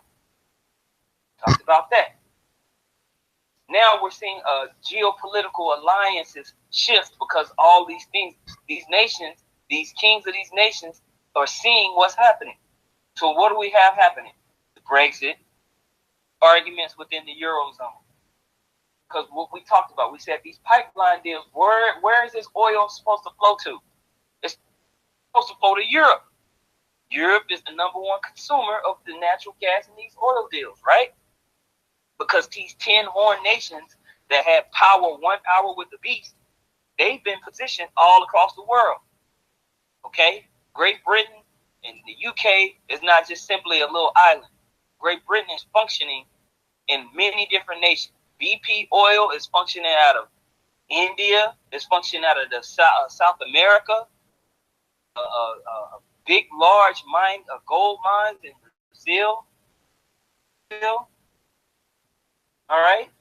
Talked about that. Now we're seeing geopolitical alliances shift because all these things, these nations, these kings of these nations are seeing what's happening. So what do we have happening? The Brexit, arguments within the Eurozone. Because what we talked about, we said these pipeline deals, where is this oil supposed to flow to? It's supposed to flow to Europe. Europe is the #1 consumer of the natural gas in these oil deals, right? Because these 10 horn nations that have power 1 hour with the beast, they've been positioned all across the world. Okay? Great Britain and the UK is not just simply a little island. Great Britain is functioning in many different nations. BP oil is functioning out of India, is functioning out of the South America, big, large gold mines in Brazil. All right.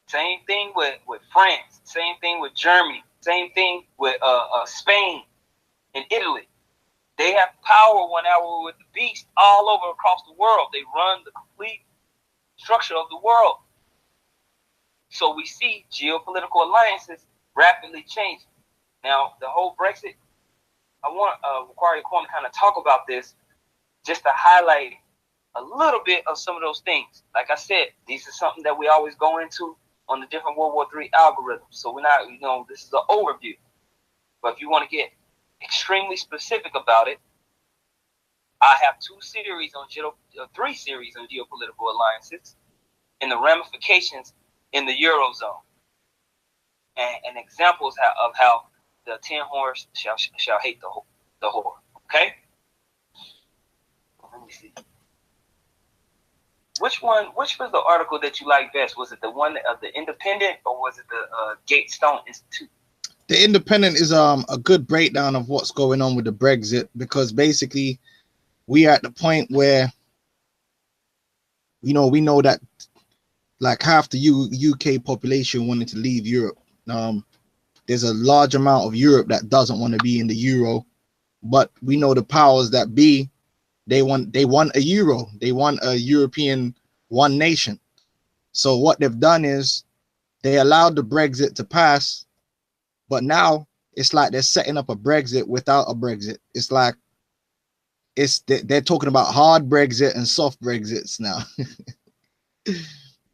Same thing with France. Same thing with Germany. Same thing with Spain and Italy. They have power 1 hour with the beast all over across the world. They run the complete structure of the world. So we see geopolitical alliances rapidly changing. Now, the whole Brexit, I want Macquarie Corn to kind of talk about this just to highlight a little bit of some of those things. Like I said, these are something that we always go into on the different World War III algorithms. So we're not, this is an overview. But if you want to get extremely specific about it, I have 3 series on geopolitical alliances and the ramifications in the Eurozone, and examples of how the 10 horns shall hate the whore. Okay. me see. Which was the article that you liked best? Was it the one of the Independent, or was it the Gatestone Institute? The Independent is a good breakdown of what's going on with the Brexit, because basically we are at the point where, you know, we know that like half the UK population wanted to leave Europe. There's a large amount of Europe that doesn't want to be in the euro, but we know the powers that be, they want a euro. They want a European one nation. So what they've done is they allowed the Brexit to pass, but now it's like they're setting up a Brexit without a Brexit. It's like they're talking about hard Brexit and soft Brexits now.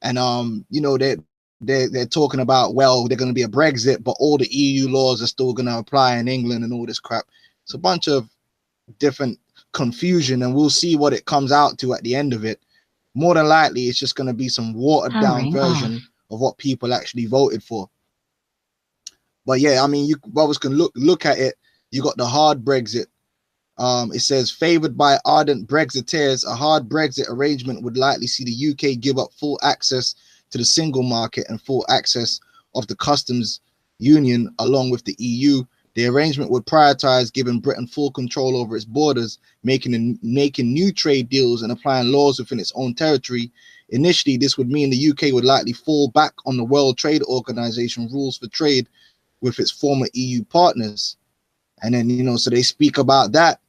And you know, they're talking about, well, they're going to be a Brexit, but all the EU laws are still going to apply in England and all this crap. It's a bunch of different confusion, and we'll see what it comes out to at the end of it. More than likely, it's just going to be some watered down version of what people actually voted for. But yeah, I mean, you brothers can look at it. You got the hard Brexit. It says, favored by ardent Brexiteers, a hard Brexit arrangement would likely see the UK give up full access to the single market and full access of the customs union along with the EU. The arrangement would prioritize giving Britain full control over its borders, making new trade deals and applying laws within its own territory. Initially, this would mean the UK would likely fall back on the World Trade Organization rules for trade with its former EU partners. And then, you know, so they speak about that.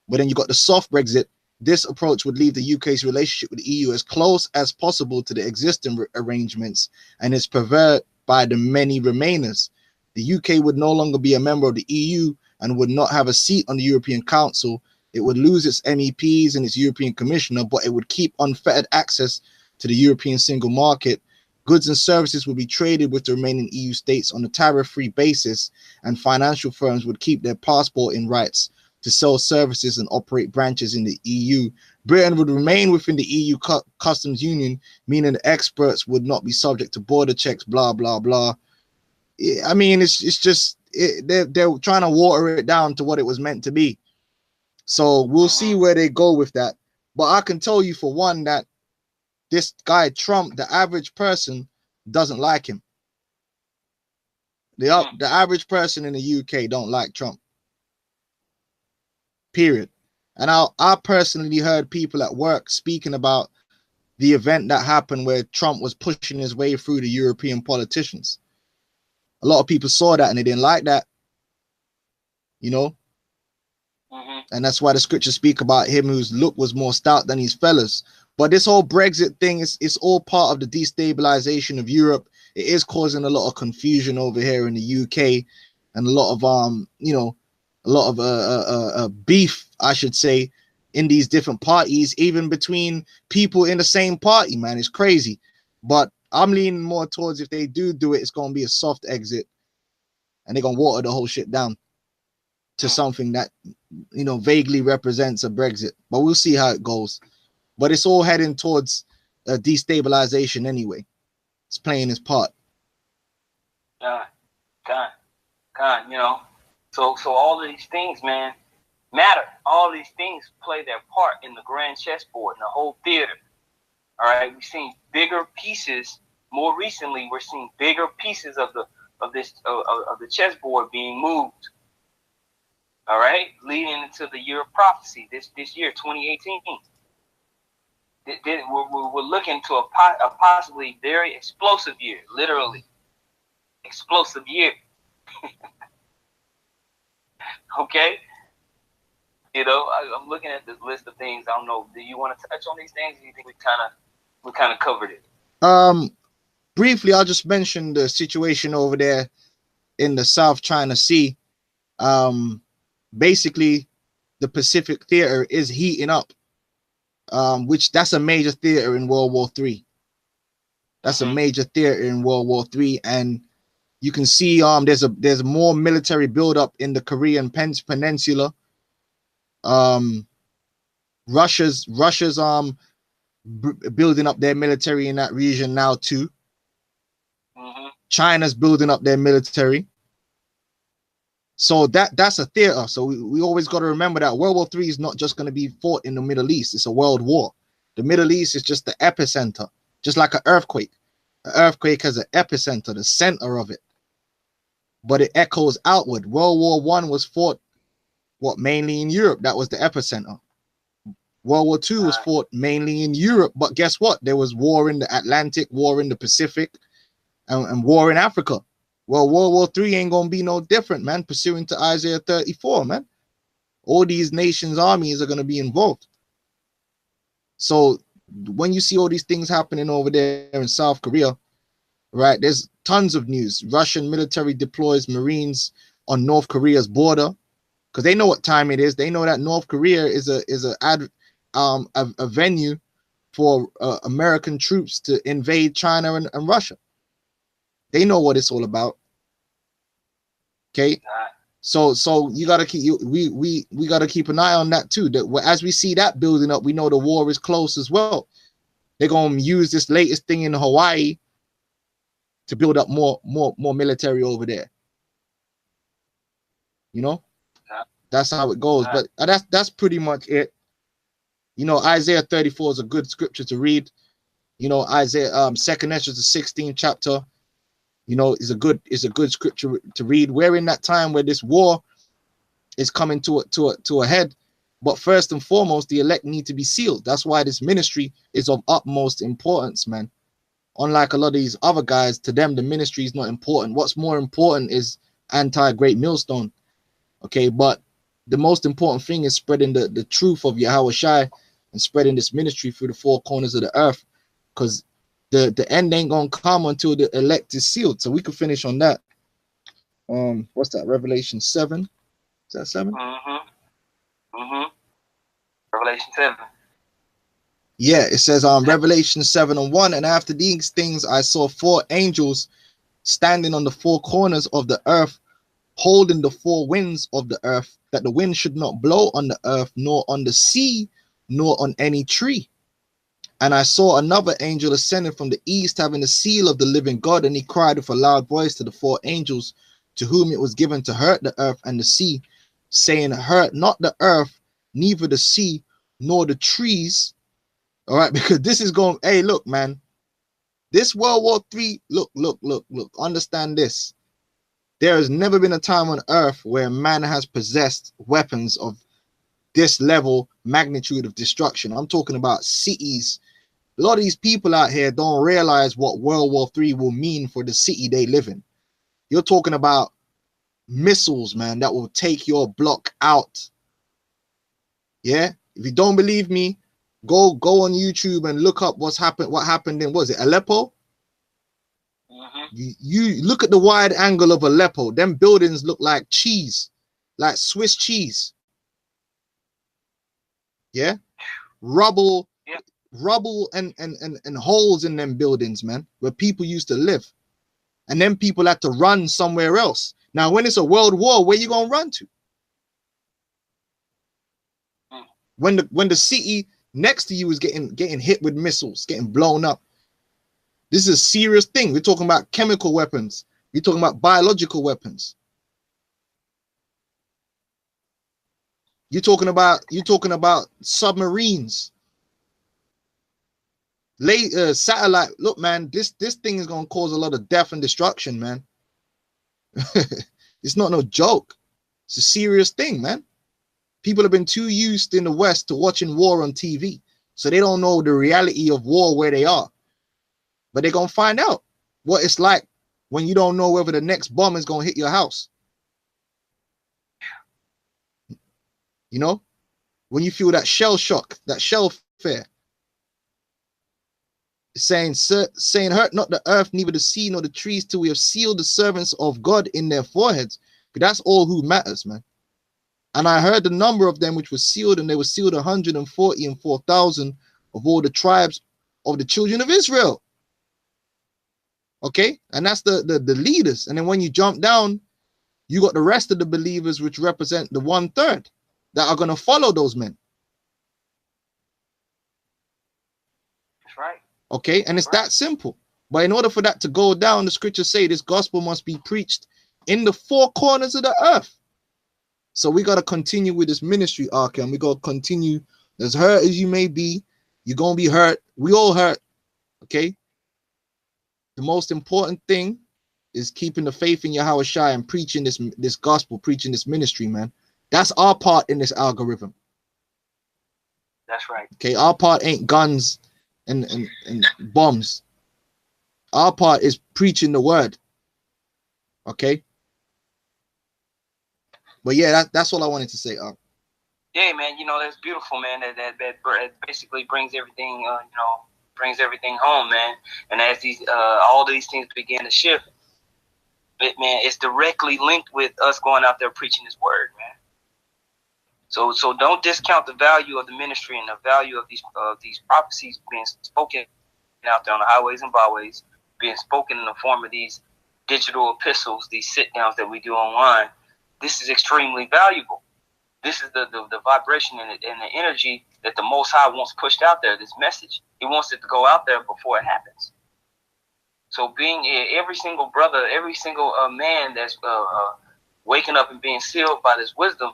But then you got the soft Brexit. This approach would leave the UK's relationship with the EU as close as possible to the existing arrangements and is preferred by the many remainers. The UK would no longer be a member of the EU and would not have a seat on the European Council. It would lose its MEPs and its European Commissioner, but it would keep unfettered access to the European single market. Goods and services would be traded with the remaining EU states on a tariff-free basis, and financial firms would keep their passporting rights to sell services and operate branches in the EU. Britain would remain within the EU customs union, meaning the experts would not be subject to border checks, blah, blah, blah. I mean, it's just, they're trying to water it down to what it was meant to be. So we'll see where they go with that. But I can tell you for one that this guy Trump, the average person, doesn't like him. The average person in the UK don't like Trump. Period. And I personally heard people at work speaking about the event that happened where Trump was pushing his way through the European politicians. A lot of people saw that and they didn't like that, you know. And that's why the scriptures speak about him whose look was more stout than his fellows. But this whole Brexit thing is all part of the destabilization of Europe. It is causing a lot of confusion over here in the UK, and a lot of you know, a lot of beef, I should say, in these different parties, even between people in the same party, man. It's crazy. But I'm leaning more towards, if they do it, it's going to be a soft exit, and they're going to water the whole shit down to something that, you know, vaguely represents a Brexit. But we'll see how it goes. But it's all heading towards destabilization anyway. It's playing its part. God, you know. So all of these things, man, matter. All these things play their part in the grand chessboard, in the whole theater. All right, we've seen bigger pieces. More recently, we're seeing bigger pieces of the chessboard being moved. All right, leading into the year of prophecy, this year, 2018. We're looking to a possibly very explosive year, literally explosive year. Okay, you know, I'm looking at this list of things. I don't know. Do you want to touch on these things? Or do you think we kind of covered it? Briefly, I'll just mention the situation over there in the South China Sea. Basically, the Pacific theater is heating up, which that's a major theater in World War III. That's a major theater in World War III, and you can see there's more military buildup in the Korean Peninsula. Russia's building up their military in that region now too. China's building up their military. So that's a theater. So we always got to remember that World War III is not just going to be fought in the Middle East. It's a world war. The Middle East is just the epicenter, just like an earthquake. An earthquake has an epicenter, the center of it, but it echoes outward. World War I was fought, mainly in Europe. That was the epicenter. World War II was fought mainly in Europe, but guess what? There was war in the Atlantic, war in the Pacific, and war in Africa. Well, World War III ain't gonna be no different, man. Pursuant to Isaiah 34, man. All these nations' armies are gonna be involved. So when you see all these things happening over there in South Korea, right? There's tons of news. Russian military deploys Marines on North Korea's border because they know what time it is. They know that North Korea is a venue for American troops to invade China and Russia. They know what it's all about. Okay, so you gotta keep we gotta keep an eye on that too. That as we see that building up, we know the war is close as well. They're gonna use this latest thing in Hawaii to build up more military over there. You know, that's how it goes. But that's pretty much it. You know, Isaiah 34 is a good scripture to read. You know, Isaiah 2nd Ezra, the 16th chapter. You know, is a good scripture to read. We're in that time where this war is coming to a head. But first and foremost, the elect need to be sealed. That's why this ministry is of utmost importance, man. Unlike a lot of these other guys, to them the ministry is not important. What's more important is anti-great millstone. Okay, but the most important thing is spreading the truth of Yahweh Shai and spreading this ministry through the four corners of the earth, because the end ain't gonna come until the elect is sealed. So we can finish on that. What's that? Revelation 7. Is that 7? Revelation 7. Yeah, it says Revelation 7:1, and after these things I saw 4 angels standing on the 4 corners of the earth, holding the 4 winds of the earth, that the wind should not blow on the earth, nor on the sea, nor on any tree. And I saw another angel ascending from the east, having the seal of the living God, and he cried with a loud voice to the 4 angels to whom it was given to hurt the earth and the sea, saying, hurt not the earth, neither the sea, nor the trees. All right, because this is going, hey, look, man, this World War III, look, understand this. There has never been a time on earth where man has possessed weapons of this level, magnitude of destruction. I'm talking about cities. A lot of these people out here don't realize what World War III will mean for the city they live in. You're talking about missiles, man, that will take your block out. Yeah, if you don't believe me, go on YouTube and look up what happened in, was it Aleppo? You look at the wide angle of Aleppo. Them buildings look like cheese, like Swiss cheese. Yeah, rubble and holes in them buildings, man, where people used to live, and then people had to run somewhere else. Now, when it's a world war, where you gonna run to? When the city next to you is getting hit with missiles, getting blown up. This is a serious thing. We're talking about chemical weapons. We're talking about biological weapons. You're talking about submarines, satellite. Look, man, this thing is gonna cause a lot of death and destruction, man. It's not no joke. It's a serious thing, man. People have been too used in the West to watching war on TV, so they don't know the reality of war where they are. But they're gonna find out what it's like when you don't know whether the next bomb is gonna hit your house. You know, when you feel that shell shock, that shell fear. It's saying, hurt not the earth, neither the sea, nor the trees, till we have sealed the servants of God in their foreheads. Because that's all who matters, man. And I heard the number of them which was sealed, and they were sealed 144,000 of all the tribes of the children of Israel. Okay, and that's the leaders. And then when you jump down, you got the rest of the believers, which represent the 1/3 that are going to follow those men. That's right. Okay, and it's that simple. But in order for that to go down, the scriptures say this gospel must be preached in the 4 corners of the earth. So we got to continue with this ministry, Arkham. We got to continue. As hurt as you may be, you're going to be hurt. We all hurt, okay? The most important thing is keeping the faith in Yahweh Shai and preaching this gospel, preaching this ministry, man. That's our part in this algorithm. That's right. Okay, our part ain't guns and bombs. Our part is preaching the word. Okay. But yeah, that's all I wanted to say. Yeah, man. You know, that's beautiful, man. That basically brings everything, you know, brings everything home, man. And as these all these things begin to shift, man, it's directly linked with us going out there preaching His word, man. So don't discount the value of the ministry and the value of these prophecies being spoken out there on the highways and byways, being spoken in the form of these digital epistles, these sit downs that we do online. This is extremely valuable. This is the vibration and the energy that the Most High wants pushed out there. This message, He wants it to go out there before it happens. So being every single brother, every single man that's waking up and being sealed by this wisdom,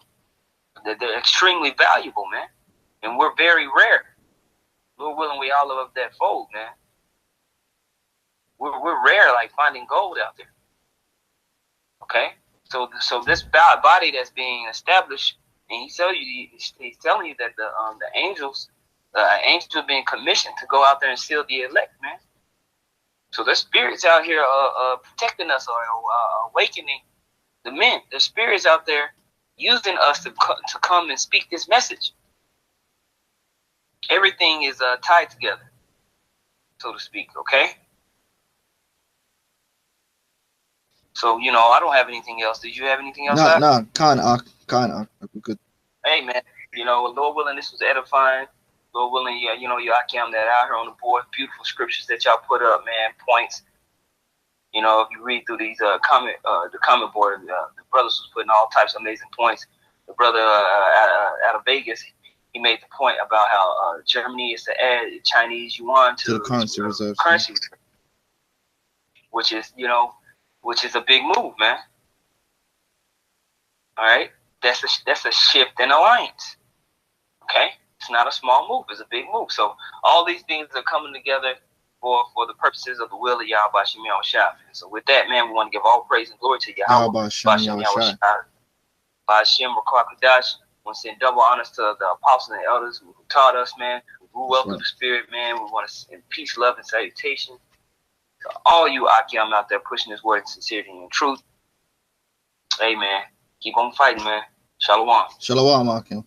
they're extremely valuable, man. And we're very rare. Lord willing, we all of that fold, man. We're rare, like finding gold out there. Okay? So this body that's being established, and he's telling you that the angels are being commissioned to go out there and seal the elect, man. So there's spirits out here protecting us or awakening the men. There's spirits out there using us to come and speak this message. Everything is tied together, so to speak, okay? So, you know, I don't have anything else. Did you have anything else? No, kind of. We're good. Hey, man, you know, Lord willing, this was edifying. Lord willing, yeah, you know, I came that out here on the board. Beautiful scriptures that y'all put up, man, points. You know, if you read through these the comment board, the brothers was putting all types of amazing points. The brother out of Vegas, he made the point about how Germany is to add Chinese yuan to the currency reserve, which is, you know, which is a big move, man. All right, that's a shift in alliance. Okay, it's not a small move; it's a big move. So all these things are coming together for the purposes of the will of Yahweh Bashem Yahushua. So with that, man, we want to give all praise and glory to Yahweh Bashem Yahushua. Bashem Rakwakudash. We want to send double honors to the apostles and elders who taught us, man, who grew up through the Spirit, man. We want to send peace, love, and salutation to all you Akim out there pushing this word in sincerity and truth. Amen. Keep on fighting, man. Shalom. Shalom, Akim.